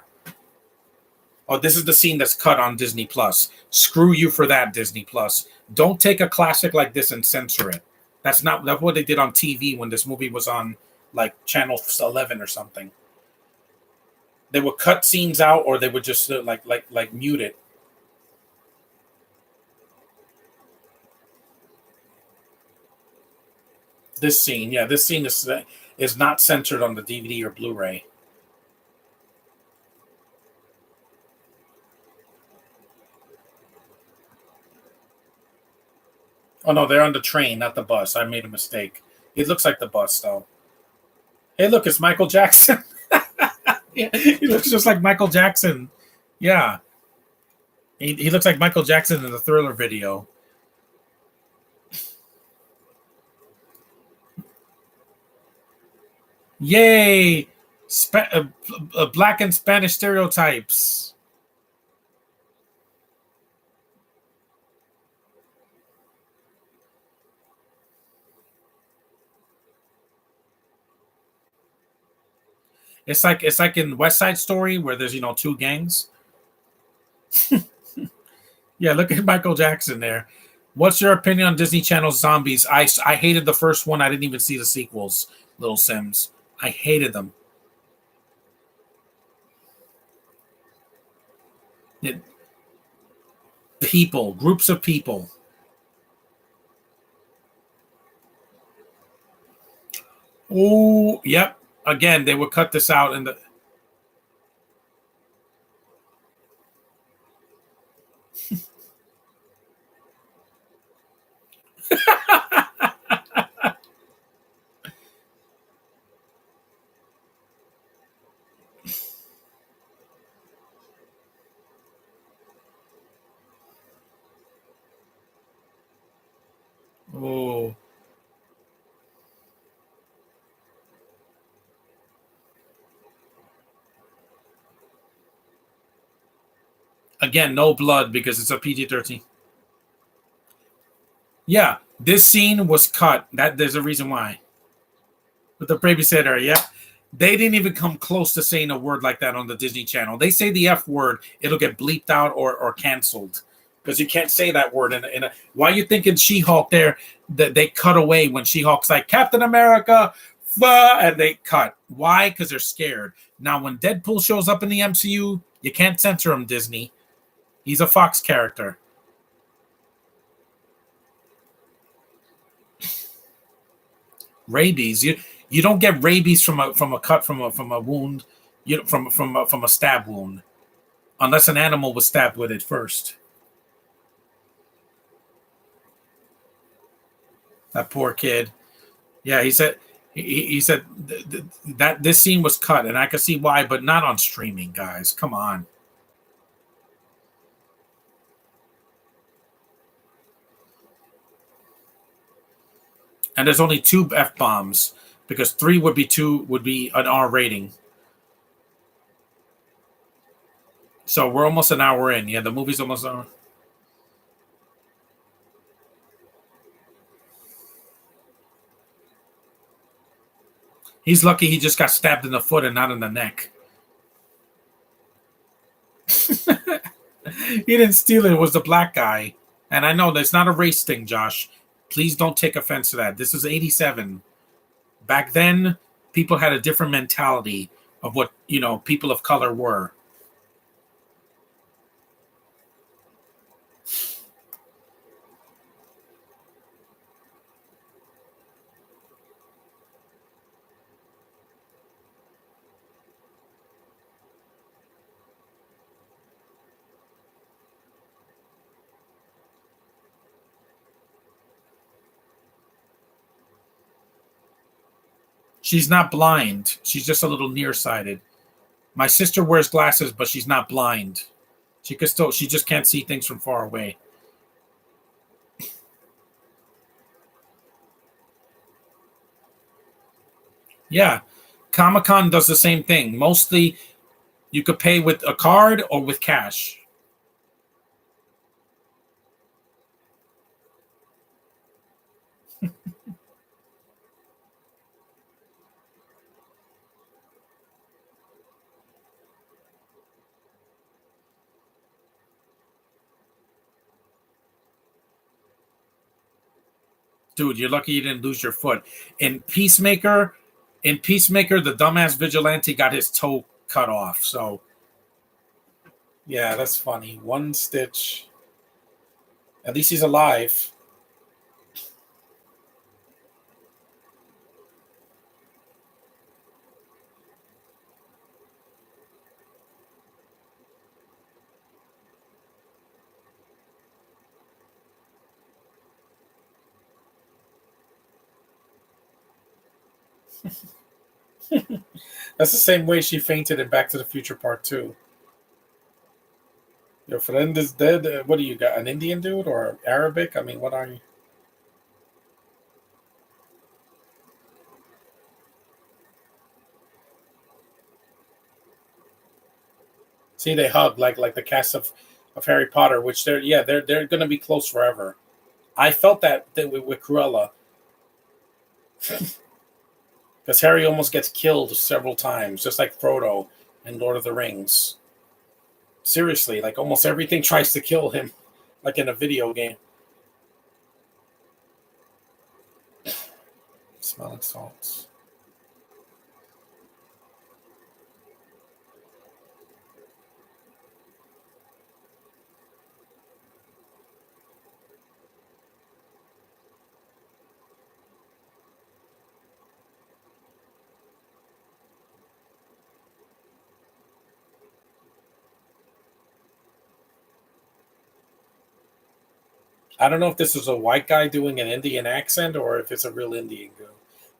Speaker 1: Oh, this is the scene that's cut on Disney Plus. Screw you for that, Disney Plus. Don't take a classic like this and censor it. That's what they did on TV when this movie was on like Channel 11 or something. They would cut scenes out, or they would just like mute it. This scene, yeah, this scene is not censored on the DVD or Blu-ray. Oh no, they're on the train, not the bus. I made a mistake. It looks like the bus though. Hey, look, it's Michael Jackson. Yeah, he looks just like Michael Jackson. Yeah, he looks like Michael Jackson in the Thriller video. Yay! Black and Spanish stereotypes. It's like in West Side Story where there's two gangs. Yeah, look at Michael Jackson there. What's your opinion on Disney Channel's zombies? I hated the first one. I didn't even see the sequels. Little Sims, I hated them. It, People, groups of people. Oh, yep. Again, they would cut this out in the. Oh, again, no blood because it's a PG-13. Yeah, this scene was cut. That there's a reason why. With the babysitter, yeah. They didn't even come close to saying a word like that on the Disney Channel. They say the F word, it'll get bleeped out or canceled. Because you can't say that word in a why are you thinking She-Hulk there that they cut away when She-Hulk's like Captain America and they cut. Why? Because they're scared. Now when Deadpool shows up in the MCU, you can't censor him, Disney. He's a Fox character. Rabies. You don't get rabies from a cut from a wound, from a stab wound, unless an animal was stabbed with it first. That poor kid. Yeah, he said that this scene was cut, and I could see why, but not on streaming, guys. Come on. And there's only two F bombs because three would be an R rating. So we're almost an hour in. Yeah, the movie's almost an hour. He's lucky he just got stabbed in the foot and not in the neck. He didn't steal it. It was the black guy. And I know that's not a race thing, Josh. Please don't take offense to that. This is 87. Back then, people had a different mentality of what, people of color were. She's not blind. She's just a little nearsighted. My sister wears glasses, but she's not blind. She just can't see things from far away. Yeah. Comic-Con does the same thing. Mostly you could pay with a card or with cash. Dude, you're lucky you didn't lose your foot. In Peacemaker, the dumbass vigilante got his toe cut off. So yeah, that's funny. One stitch. At least he's alive. That's the same way she fainted in Back to the Future Part 2. Your friend is dead. What do you got? An Indian dude or Arabic? I mean, what are you? See, they hug like the cast of Harry Potter, which they're going to be close forever. I felt that with Cruella because Harry almost gets killed several times, just like Frodo in Lord of the Rings. Seriously, like almost everything tries to kill him, like in a video game. Smelling salts. I don't know if this is a white guy doing an Indian accent or if it's a real Indian girl.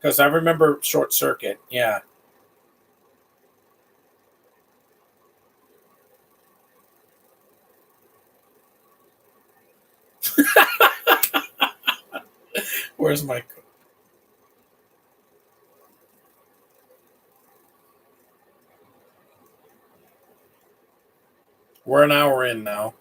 Speaker 1: Because I remember Short Circuit. Yeah. Where's my? We're an hour in now.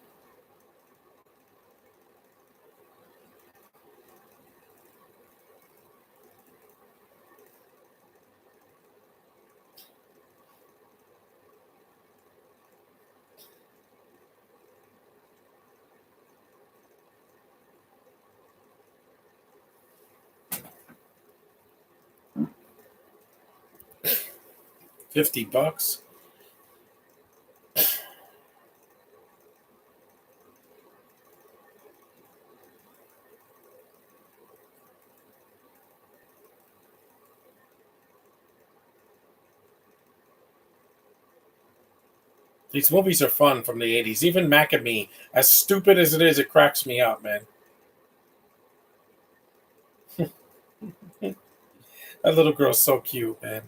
Speaker 1: $50. These movies are fun from the 80s. Even Mac and Me, as stupid as it is, it cracks me up, man. That little girl's so cute, man.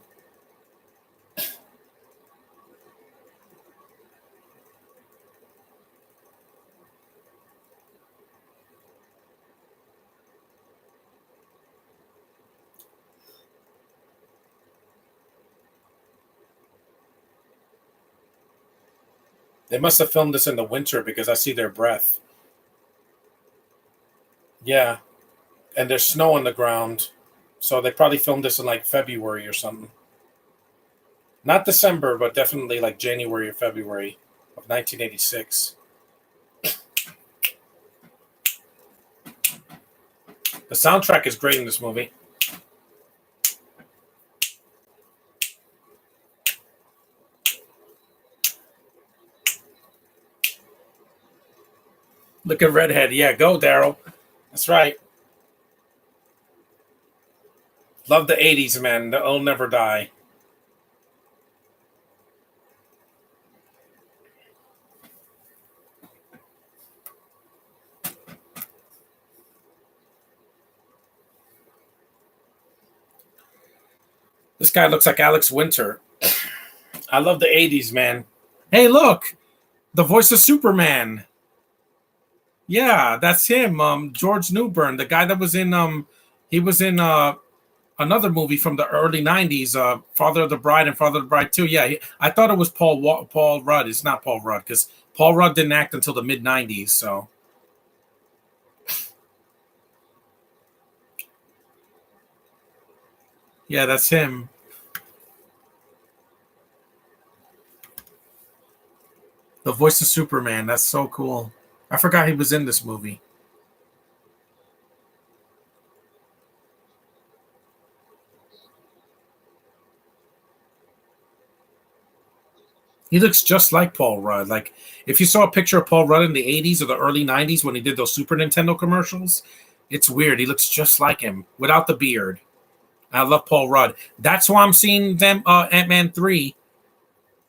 Speaker 1: They must have filmed this in the winter because I see their breath. Yeah, and there's snow on the ground, so they probably filmed this in like February or something. Not December, but definitely like January or February of 1986. The soundtrack is great in this movie. Look at Redhead. Yeah, go, Daryl. That's right. Love the 80s, man. They'll never die. This guy looks like Alex Winter. I love the 80s, man. Hey, look. The voice of Superman. Yeah, that's him. George Newbern, the guy that was in he was in another movie from the early 90s, Father of the Bride and Father of the Bride 2. Yeah, I thought it was Paul Rudd. It's not Paul Rudd because Paul Rudd didn't act until the mid 90s, so yeah, that's him. The voice of Superman. That's so cool. I forgot he was in this movie. He looks just like Paul Rudd. Like if you saw a picture of Paul Rudd in the 80s or the early 90s when he did those Super Nintendo commercials, it's weird. He looks just like him without the beard. I love Paul Rudd. That's why I'm seeing them Ant-Man 3.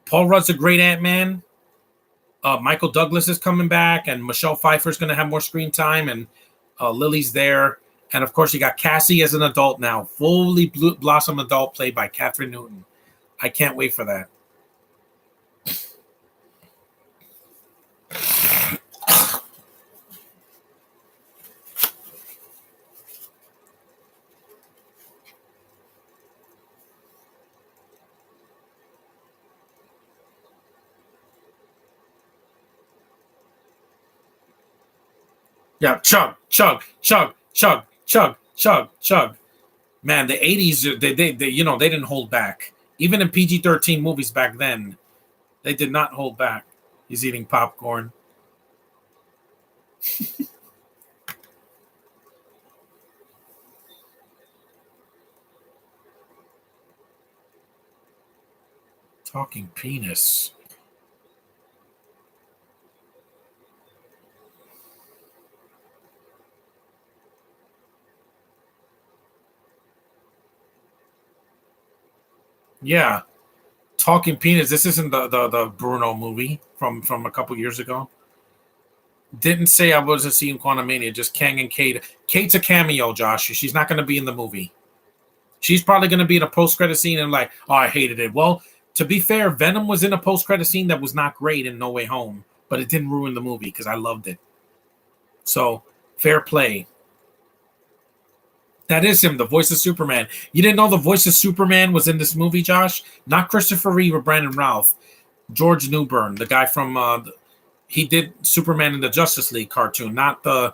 Speaker 1: Paul Rudd's a great Ant-Man. Michael Douglas is coming back, and Michelle Pfeiffer's going to have more screen time, and Lily's there. And of course, you got Cassie as an adult now, fully blossom adult, played by Catherine Newton. I can't wait for that. Yeah, chug, chug, chug, chug, chug, chug, chug. Man, the 80s, they they didn't hold back. Even in PG-13 movies back then, they did not hold back. He's eating popcorn. Talking penis. Yeah, talking penis. This isn't the Bruno movie from a couple years ago. Didn't say I wasn't seeing Quantumania. Just Kang and Kate. Kate's a cameo, Josh. She's not going to be in the movie. She's probably going to be in a post-credit scene and like, oh, I hated it. Well, to be fair, Venom was in a post-credit scene that was not great in No Way Home, but it didn't ruin the movie because I loved it. So, fair play. That is him, the voice of Superman. You didn't know the voice of Superman was in this movie, Josh? Not Christopher Reeve or Brandon Routh. George Newbern, the guy from he did Superman in the Justice League cartoon, not the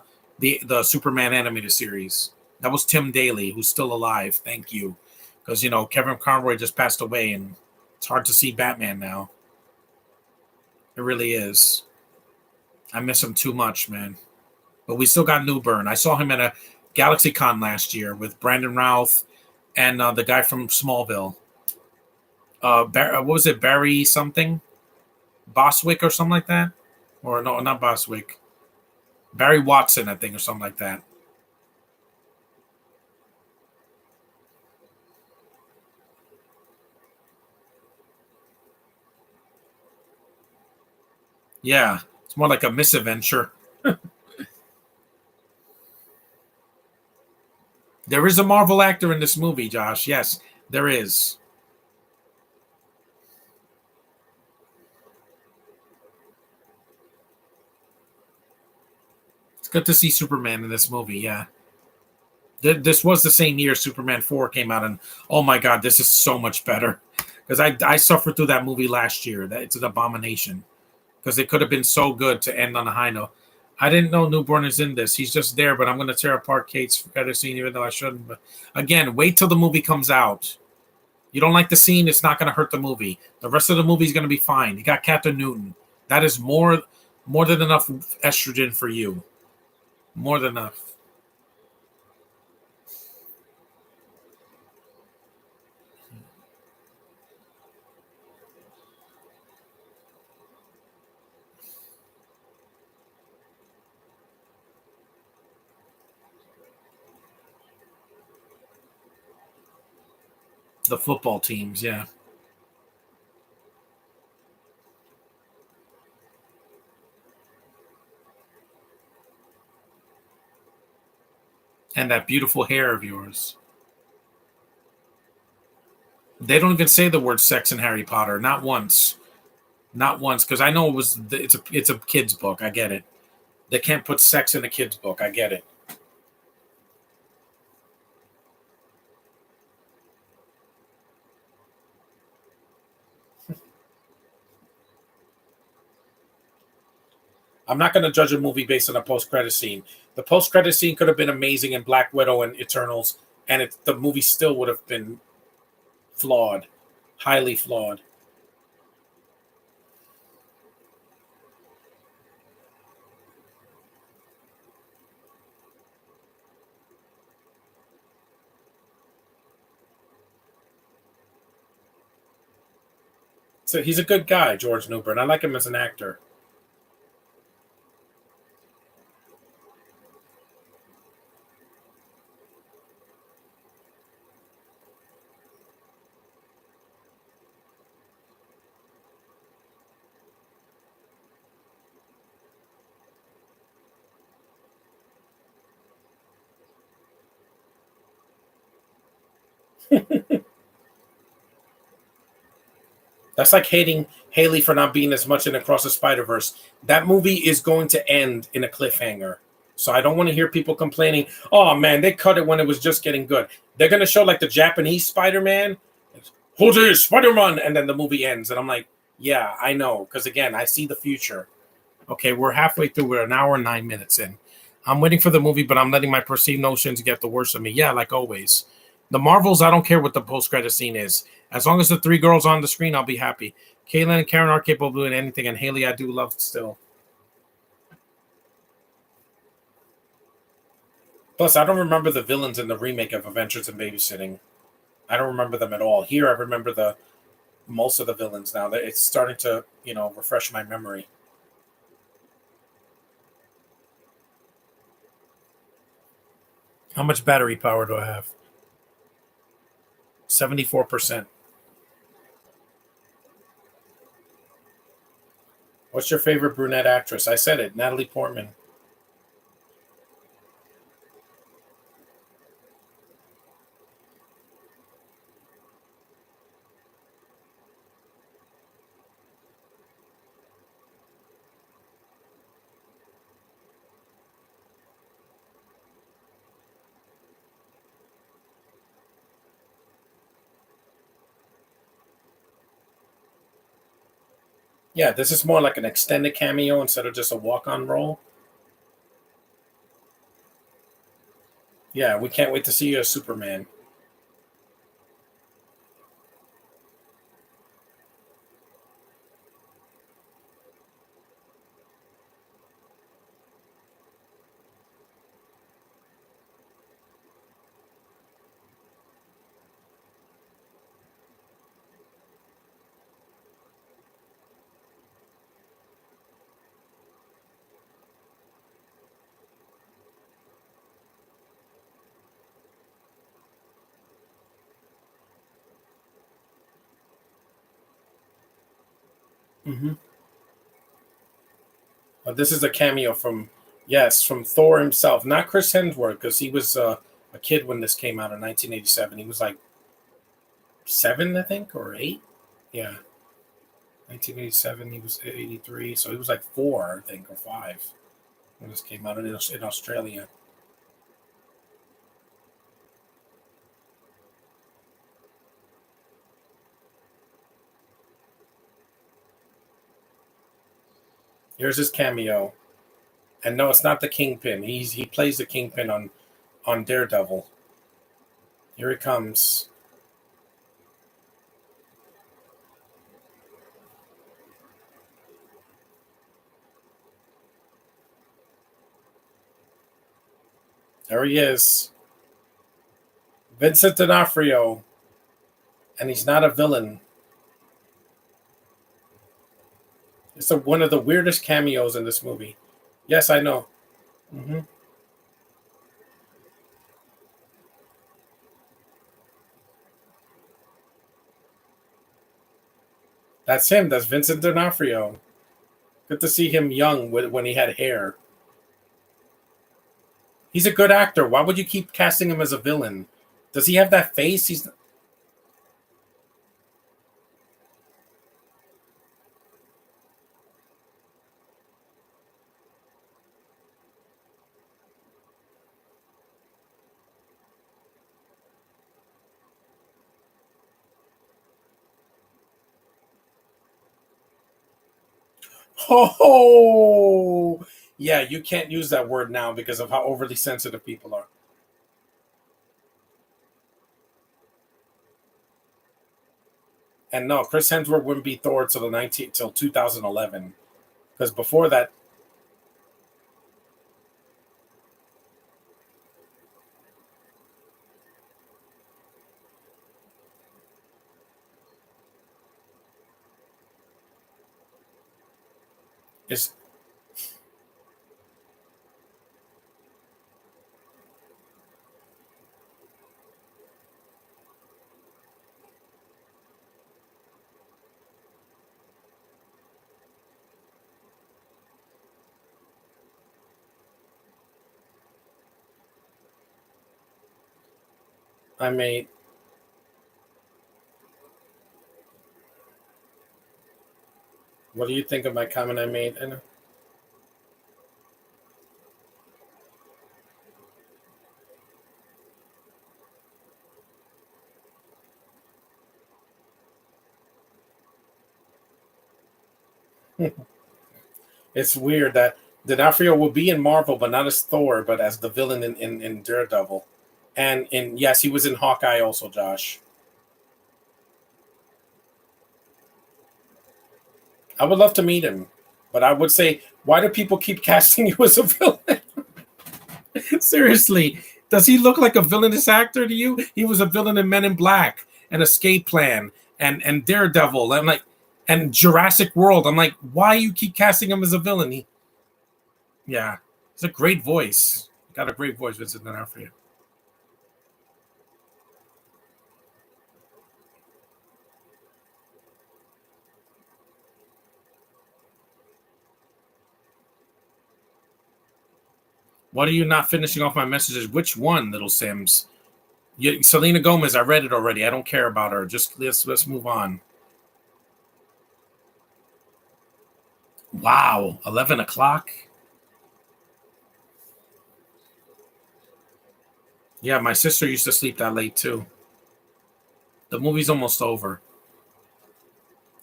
Speaker 1: Superman animated series. That was Tim Daly, who's still alive. Thank you, because Kevin Conroy just passed away, and it's hard to see Batman now. It really is. I miss him too much, man. But we still got Newbern. I saw him at a GalaxyCon last year with Brandon Routh and the guy from Smallville. What was it, Barry something? Boswick or something like that? Or no, not Boswick. Barry Watson, I think, or something like that. Yeah, it's more like a misadventure. There is a Marvel actor in this movie, Josh. Yes, there is. It's good to see Superman in this movie. Yeah. This was the same year Superman 4 came out, and oh my God, this is so much better. Because I suffered through that movie last year. That it's an abomination. because it could have been so good to end on a high note. I didn't know Newborn is in this. He's just there, but I'm going to tear apart Kate's better scene, even though I shouldn't. But again, wait till the movie comes out. You don't like the scene, it's not going to hurt the movie. The rest of the movie is going to be fine. You got Captain Newton. That is more than enough estrogen for you. More than enough. The football teams, yeah. And that beautiful hair of yours. They don't even say the word sex in Harry Potter. Not once. Not once. Because I know it's a kid's book. I get it. They can't put sex in a kid's book. I get it. I'm not going to judge a movie based on a post-credit scene. The post-credit scene could have been amazing in Black Widow and Eternals, and the movie still would have been flawed, highly flawed. So he's a good guy, George Newbern. I like him as an actor. That's like hating Haley for not being as much in Across the Spider Verse. That movie is going to end in a cliffhanger. So I don't want to hear people complaining, oh man, they cut it when it was just getting good. They're going to show like the Japanese Spider Man, who's this, Spider Man? And then the movie ends. And I'm like, yeah, I know. Because again, I see the future. Okay, we're halfway through. We're an hour and 9 minutes in. I'm waiting for the movie, but I'm letting my perceived notions get the worst of me. Yeah, like always. The Marvels, I don't care what the post-credit scene is. As long as the three girls on the screen, I'll be happy. Caitlin and Karen are capable of doing anything, and Haley I do love still. Plus, I don't remember the villains in the remake of Adventures in Babysitting. I don't remember them at all. Here, I remember the most of the villains now. It's starting to, refresh my memory. How much battery power do I have? 74%. What's your favorite brunette actress? I said it, Natalie Portman. Yeah, this is more like an extended cameo instead of just a walk-on role. Yeah, we can't wait to see you as Superman. Mm-hmm. This is a cameo from, yes, from Thor himself, not Chris Hemsworth, because he was a kid when this came out in 1987. He was like 7, I think, or 8. Yeah, 1987. He was 83, so he was like 4, I think, or 5 when this came out in Australia. Here's his cameo. And no, it's not the Kingpin. He plays the Kingpin on Daredevil. Here he comes. There he is. Vincent D'Onofrio. And he's not a villain. It's one of the weirdest cameos in this movie. Yes, I know. Hmm. That's him. That's Vincent D'Onofrio. Good to see him young when he had hair. He's a good actor. Why would you keep casting him as a villain? Does he have that face? He's oh yeah. You can't use that word now because of how overly sensitive people are. And no, Chris Hemsworth wouldn't be Thor till the 19 till 2011 because before that is. I made. What do you think of my comment I made? And it's weird that D'Onofrio will be in Marvel, but not as Thor, but as the villain in Daredevil. And yes, he was in Hawkeye also, Josh. I would love to meet him, but I would say, why do people keep casting you as a villain? Seriously, does he look like a villainous actor to you? He was a villain in Men in Black and Escape Plan and Daredevil. I'm like, and Jurassic World. I'm like, why you keep casting him as a villain? Yeah, it's a great voice. Got a great voice, Vincent D'Onofrio. What are you not finishing off my messages? Which one, Little Sims? Selena Gomez. I read it already. I don't care about her. Just let's move on. Wow, 11 o'clock. Yeah, my sister used to sleep that late too. The movie's almost over.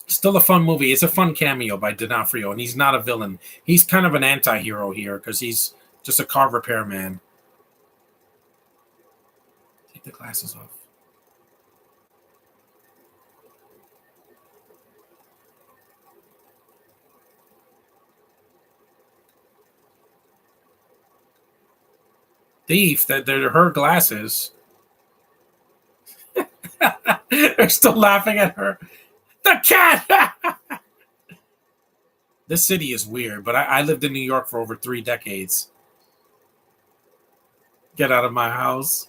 Speaker 1: Still a fun movie. It's a fun cameo by D'Onofrio, and he's not a villain. He's kind of an anti-hero here because he's just a car repairman. Take the glasses off. Thief. That they're her glasses. They're still laughing at her. The cat. This city is weird, but I lived in New York for over 3 decades. Get out of my house.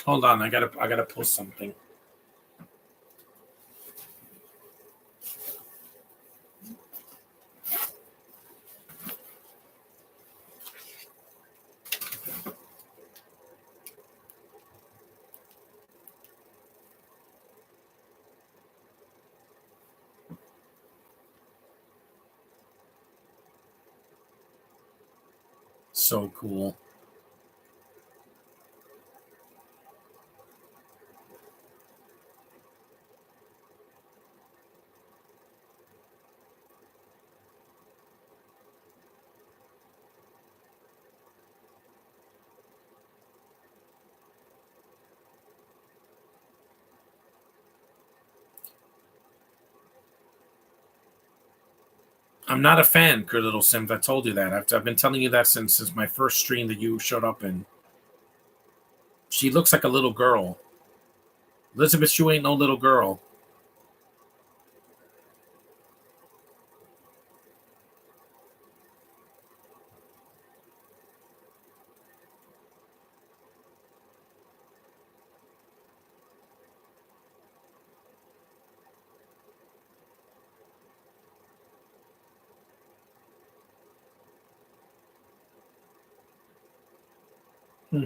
Speaker 1: Hold on, I gotta post something. So cool. I'm not a fan, Good Little Sims. I told you that. I've been telling you that since my first stream that you showed up in. She looks like a little girl. Elizabeth Shue ain't no little girl. Hmm.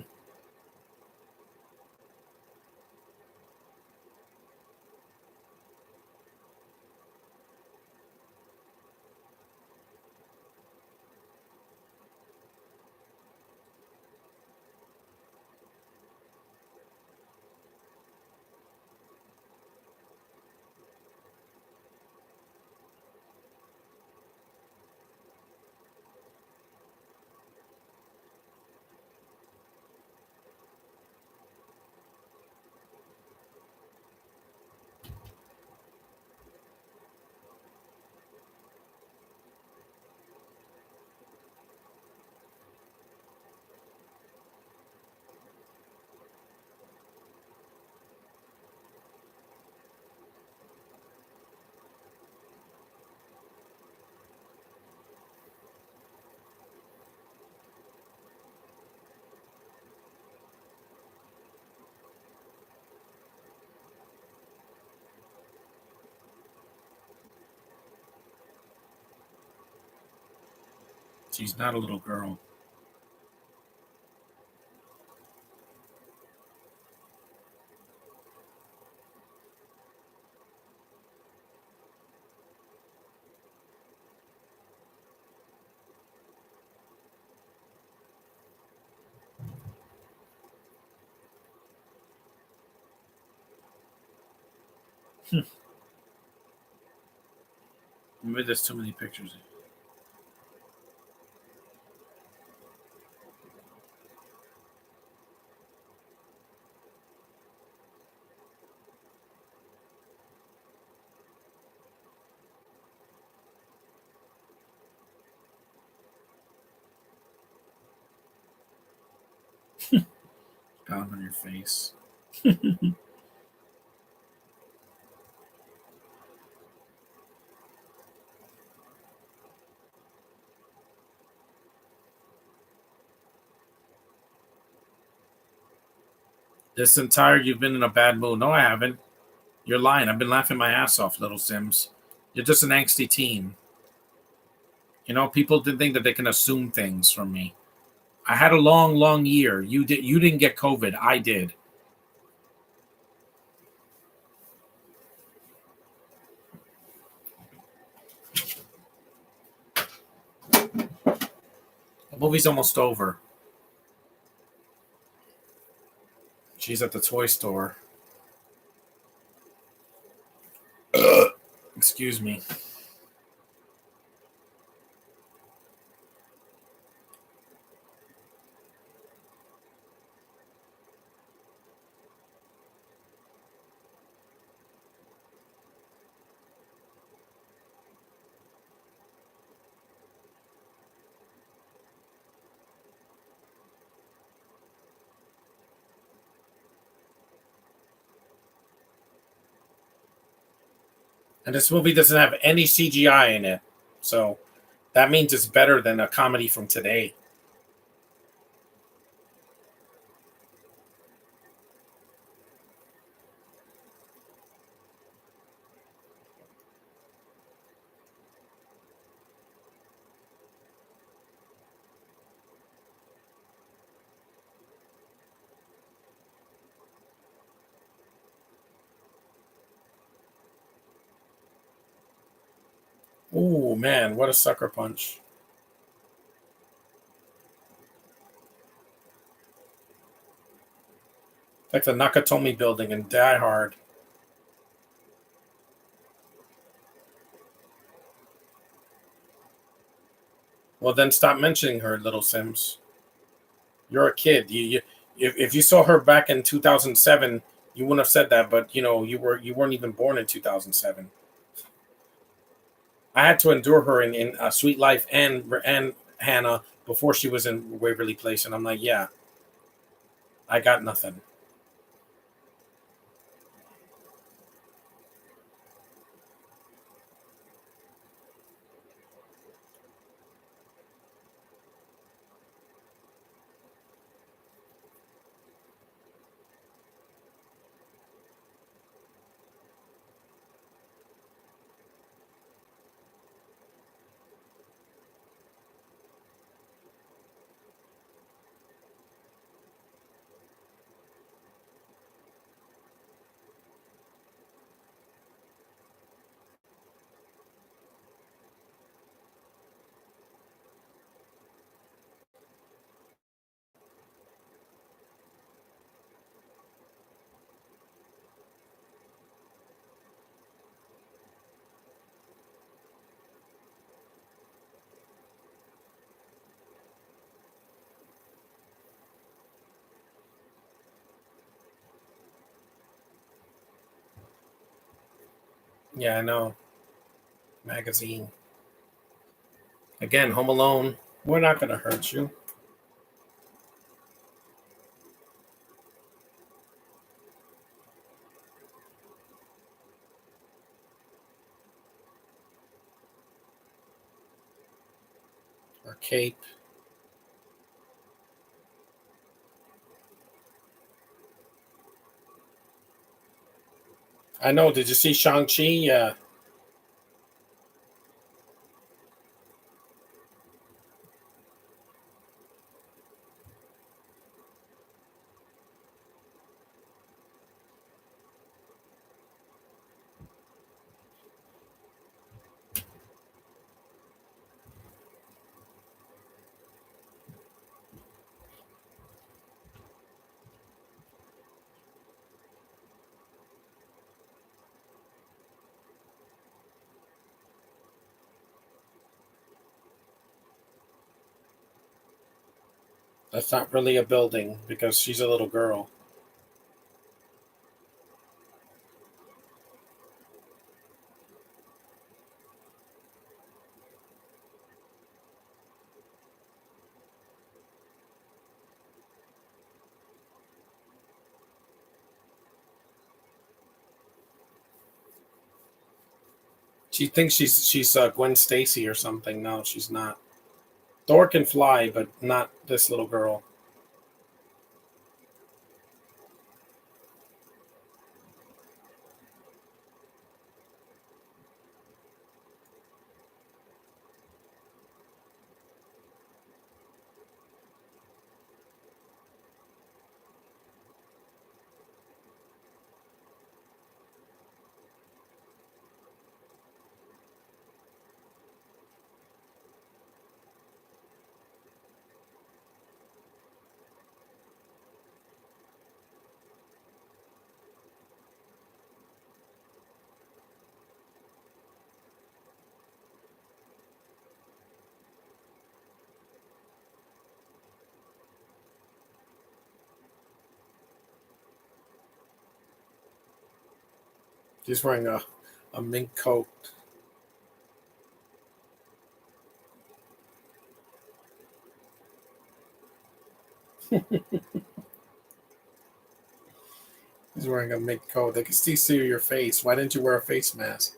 Speaker 1: She's not a little girl. Maybe there's too many pictures. Down on your face. This entire you've been in a bad mood. No, I haven't. You're lying. I've been laughing my ass off, Little Sims. You're just an angsty teen. You know, people didn't think that they can assume things from me. I had a long, long year. You did. You didn't get COVID. I did. The movie's almost over. She's at the toy store. Excuse me. And this movie doesn't have any CGI in it. So that means it's better than a comedy from today. Oh, man. What a sucker punch. Like the Nakatomi building in Die Hard. Well, then stop mentioning her, Little Sims. You're a kid. If you saw her back in 2007, you wouldn't have said that. But you know, you weren't even born in 2007. I had to endure her in Sweet Life and Hannah before she was in Waverly Place, and I'm like, yeah, I got nothing. Yeah, I know. Magazine again. Home Alone. We're not gonna hurt you. Or Cape. I know. Did you see Shang Chi? Yeah, that's not really a building because she's a little girl. She thinks she's Gwen Stacy or something. No, she's not. Thor can fly, but not this little girl. She's wearing a mink coat. She's wearing a mink coat. They can still see your face. Why didn't you wear a face mask?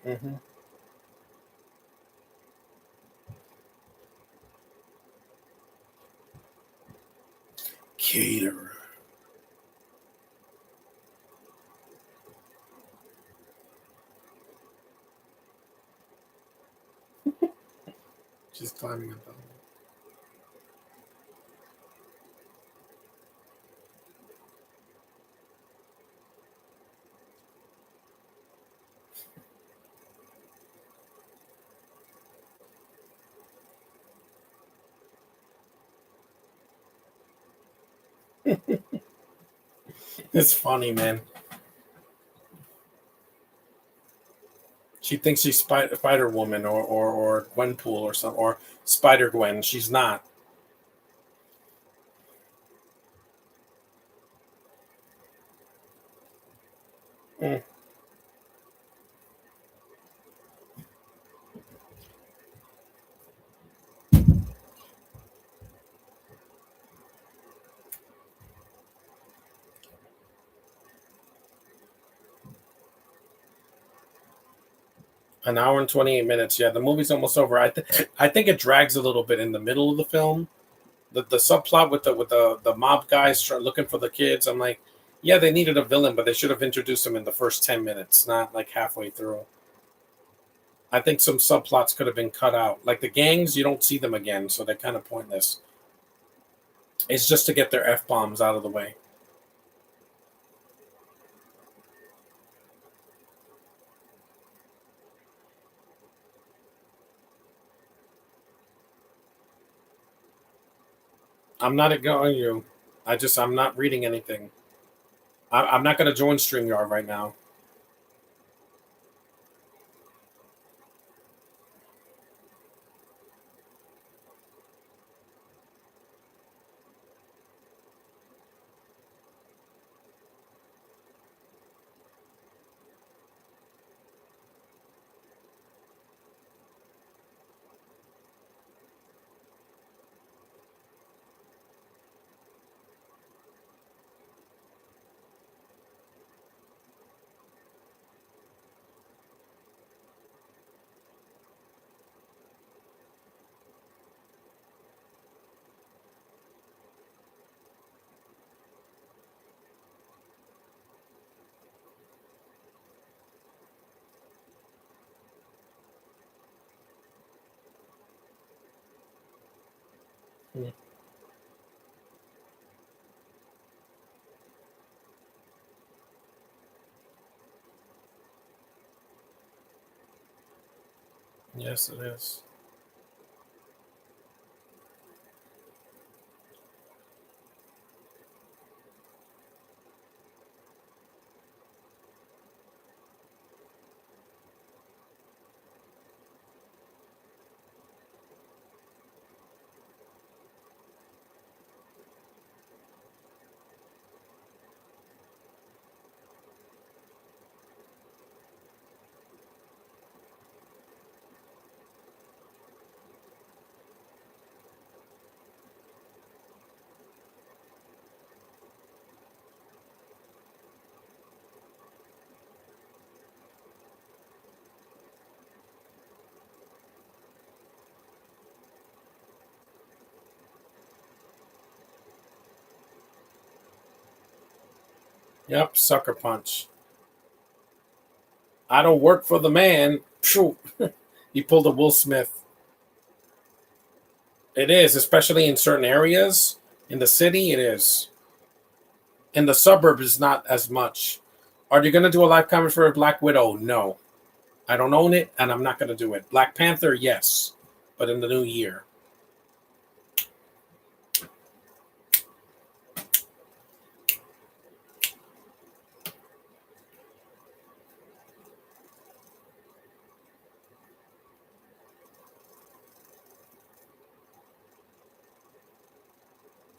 Speaker 1: Mm-hmm. Caterer. She's climbing up. It's funny, man. She thinks she's Spider Woman or Gwenpool or some or Spider Gwen. She's not. Mm. An hour and 28 minutes. Yeah, the movie's almost over. I think it drags a little bit in the middle of the film. The subplot with the mob guys looking for the kids. I'm like, yeah, they needed a villain, but they should have introduced him in the first 10 minutes, not like halfway through. I think some subplots could have been cut out. Like the gangs, you don't see them again, so they're kind of pointless. It's just to get their f bombs out of the way. I'm not ignoring you. I'm not reading anything. I'm not going to join Streamyard right now. Hmm. Yes, it is. Yep, sucker punch. I don't work for the man. Phew. He pulled a Will Smith. It is, especially in certain areas. In the city, it is. In the suburbs, not as much. Are you going to do a live comment for Black Widow? No. I don't own it, and I'm not going to do it. Black Panther, yes. But in the new year.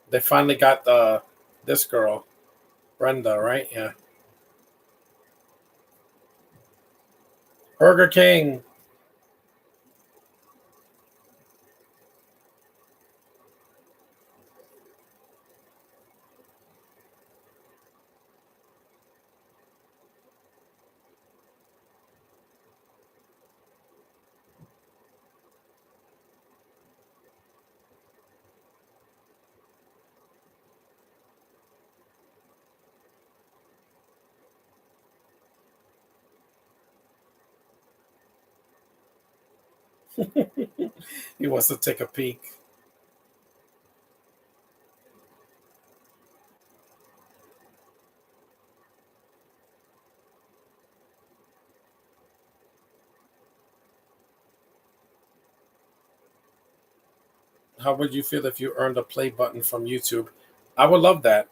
Speaker 1: They finally got this girl, Brenda, right? Yeah. Burger King. He wants to take a peek. How would you feel if you earned a play button from YouTube? I would love that.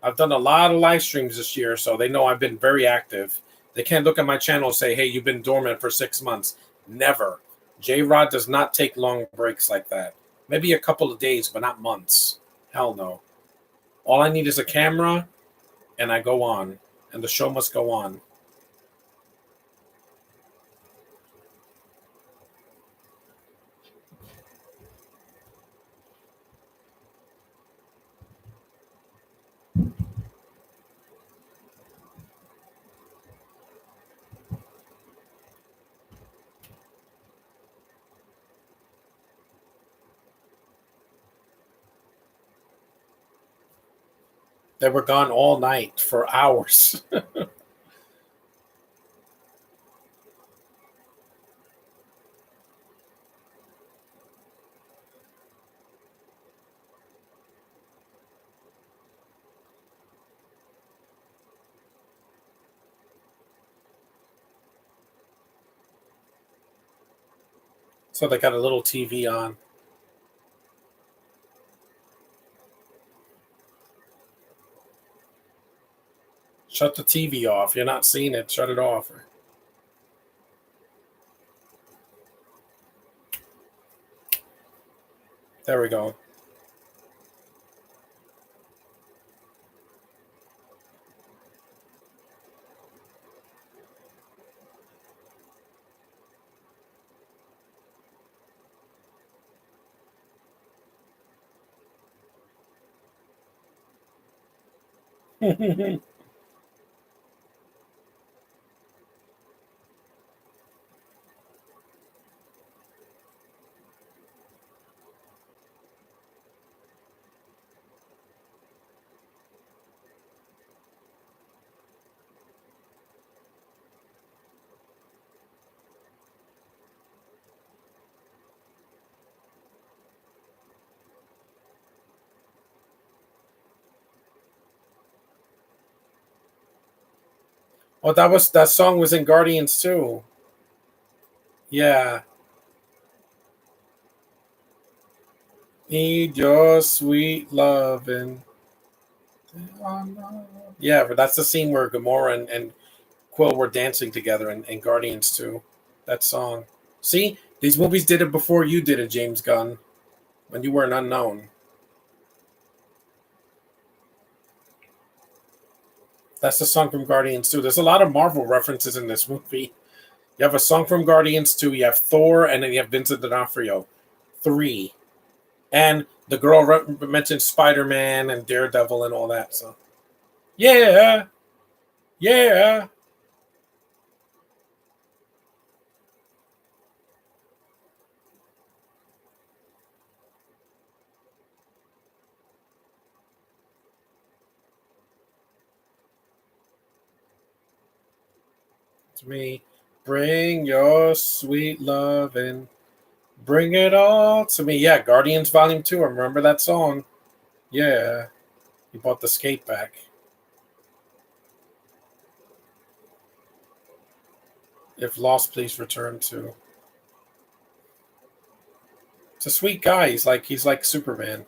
Speaker 1: I've done a lot of live streams this year, so they know I've been very active. They can't look at my channel and say, hey, you've been dormant for 6 months. Never. J Rod does not take long breaks like that. Maybe a couple of days, but not months. Hell no. All I need is a camera, and I go on, and the show must go on. They were gone all night for hours. So they got a little TV on. Shut the TV off. You're not seeing it. Shut it off. There we go. Oh, that song was in Guardians too. Yeah. Need your sweet loving. Yeah, but that's the scene where Gamora and Quill were dancing together in Guardians 2. That song. See, these movies did it before you did it, James Gunn, when you were an unknown. That's the song from Guardians 2. There's a lot of Marvel references in this movie. You have a song from Guardians 2, you have Thor, and then you have Vincent D'Onofrio. 3. And the girl mentioned Spider-Man and Daredevil and all that. So, yeah, yeah. To me, bring your sweet love and bring it all to me. Yeah, Guardians Volume 2. I remember that song. Yeah. He bought the skate back. If lost, please return to. It's a sweet guy. He's like Superman.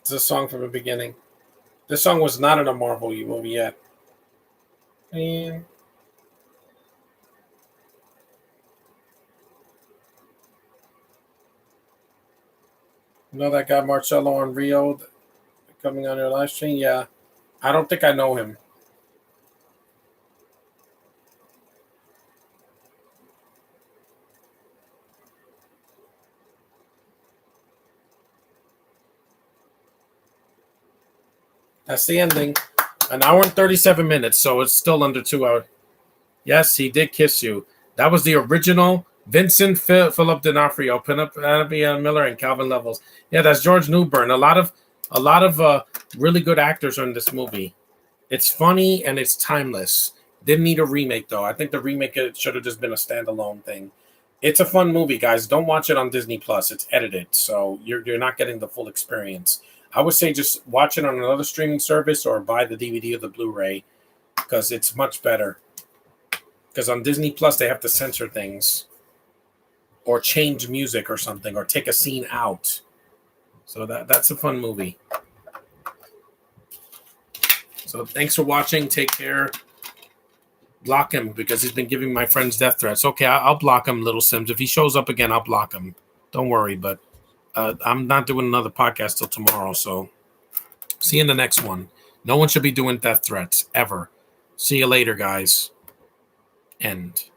Speaker 1: It's a song from the beginning. This song was not in a Marvel movie yet. And You know that guy Marcelo on Rio coming on your live stream? Yeah. I don't think I know him. That's the ending. An hour and 37 minutes, so it's still under 2 hours. Yes, he did kiss you. That was the original Vincent Philip D'Onofrio, Penelope Miller, and Calvin Levels. Yeah, that's George Newbern. A lot of really good actors are in this movie. It's funny and it's timeless. Didn't need a remake though. I think the remake should have just been a standalone thing. It's a fun movie, guys. Don't watch it on Disney Plus. It's edited, so you're not getting the full experience. I would say just watch it on another streaming service or buy the DVD or the Blu-ray because it's much better. Because on Disney Plus they have to censor things or change music or something or take a scene out. So that's a fun movie. So thanks for watching. Take care. Block him because he's been giving my friends death threats. Okay, I'll block him, Little Sims. If he shows up again, I'll block him. Don't worry, but I'm not doing another podcast till tomorrow. So see you in the next one. No one should be doing death threats ever. See you later, guys. End.